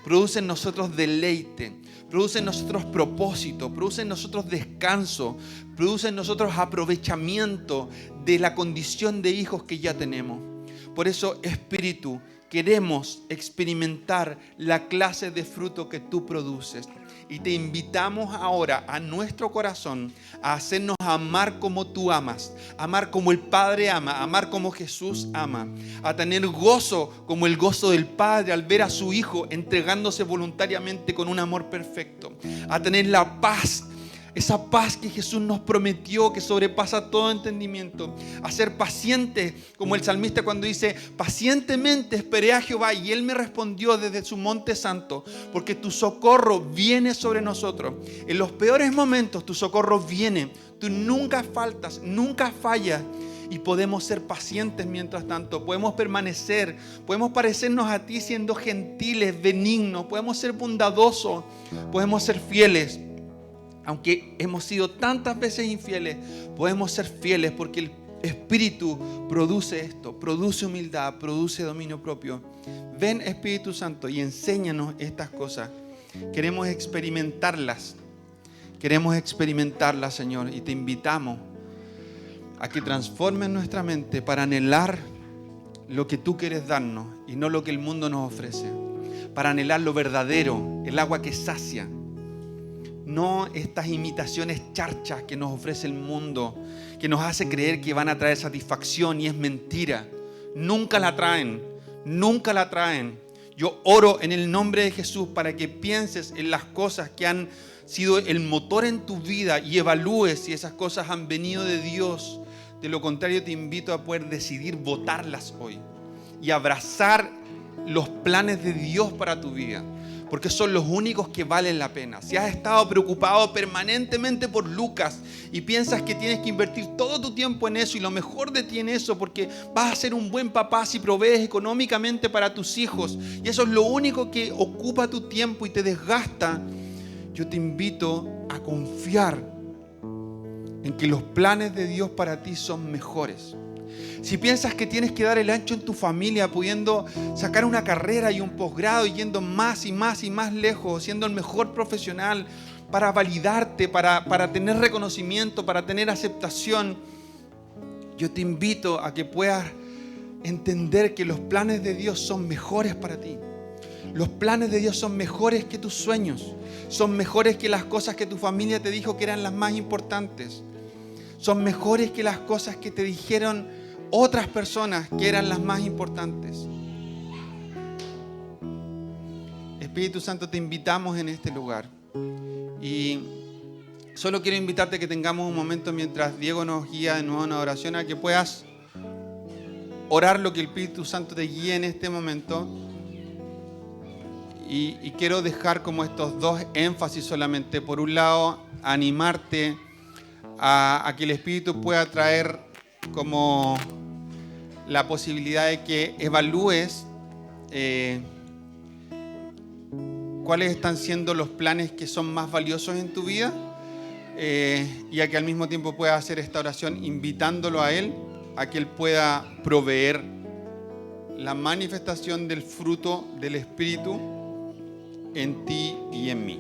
produce en nosotros deleite, produce en nosotros propósito, produce en nosotros descanso, produce en nosotros aprovechamiento de la condición de hijos que ya tenemos. Por eso, Espíritu, queremos experimentar la clase de fruto que tú produces. Y te invitamos ahora a nuestro corazón a hacernos amar como tú amas, amar como el Padre ama, amar como Jesús ama, a tener gozo como el gozo del Padre al ver a su Hijo entregándose voluntariamente con un amor perfecto, a tener la paz, esa paz que Jesús nos prometió, que sobrepasa todo entendimiento, a ser pacientes, como el salmista cuando dice: pacientemente esperé a Jehová y Él me respondió desde su monte santo, porque tu socorro viene sobre nosotros. En los peores momentos tu socorro viene, tú nunca faltas, nunca fallas. Y podemos ser pacientes mientras tanto, podemos permanecer, podemos parecernos a ti siendo gentiles, benignos, podemos ser bondadosos, podemos ser fieles. Aunque hemos sido tantas veces infieles, podemos ser fieles porque el Espíritu produce esto, produce humildad, produce dominio propio. Ven, Espíritu Santo, y enséñanos estas cosas. Queremos experimentarlas, Señor, y te invitamos a que transformes nuestra mente para anhelar lo que tú quieres darnos y no lo que el mundo nos ofrece. Para anhelar lo verdadero, el agua que sacia. No estas imitaciones charchas que nos ofrece el mundo, que nos hace creer que van a traer satisfacción y es mentira. Nunca la traen, nunca la traen. Yo oro en el nombre de Jesús para que pienses en las cosas que han sido el motor en tu vida y evalúes si esas cosas han venido de Dios. De lo contrario, te invito a poder decidir votarlas hoy y abrazar los planes de Dios para tu vida, porque son los únicos que valen la pena. Si has estado preocupado permanentemente por Lucas y piensas que tienes que invertir todo tu tiempo en eso y lo mejor de ti en eso porque vas a ser un buen papá si provees económicamente para tus hijos y eso es lo único que ocupa tu tiempo y te desgasta, yo te invito a confiar en que los planes de Dios para ti son mejores. Si piensas que tienes que dar el ancho en tu familia, pudiendo sacar una carrera y un posgrado y yendo más y más y más lejos, siendo el mejor profesional para validarte, para tener reconocimiento, para tener aceptación, yo te invito a que puedas entender que los planes de Dios son mejores para ti. Los planes de Dios son mejores que tus sueños, son mejores que las cosas que tu familia te dijo que eran las más importantes, son mejores que las cosas que te dijeron otras personas que eran las más importantes. Espíritu Santo, te invitamos en este lugar y solo quiero invitarte a que tengamos un momento mientras Diego nos guía de nuevo en una oración, a que puedas orar lo que el Espíritu Santo te guíe en este momento. Y quiero dejar como estos dos énfasis solamente. Por un lado, animarte a que el Espíritu pueda traer como la posibilidad de que evalúes cuáles están siendo los planes que son más valiosos en tu vida, y a que al mismo tiempo puedas hacer esta oración invitándolo a Él, a que Él pueda proveer la manifestación del fruto del Espíritu en ti y en mí.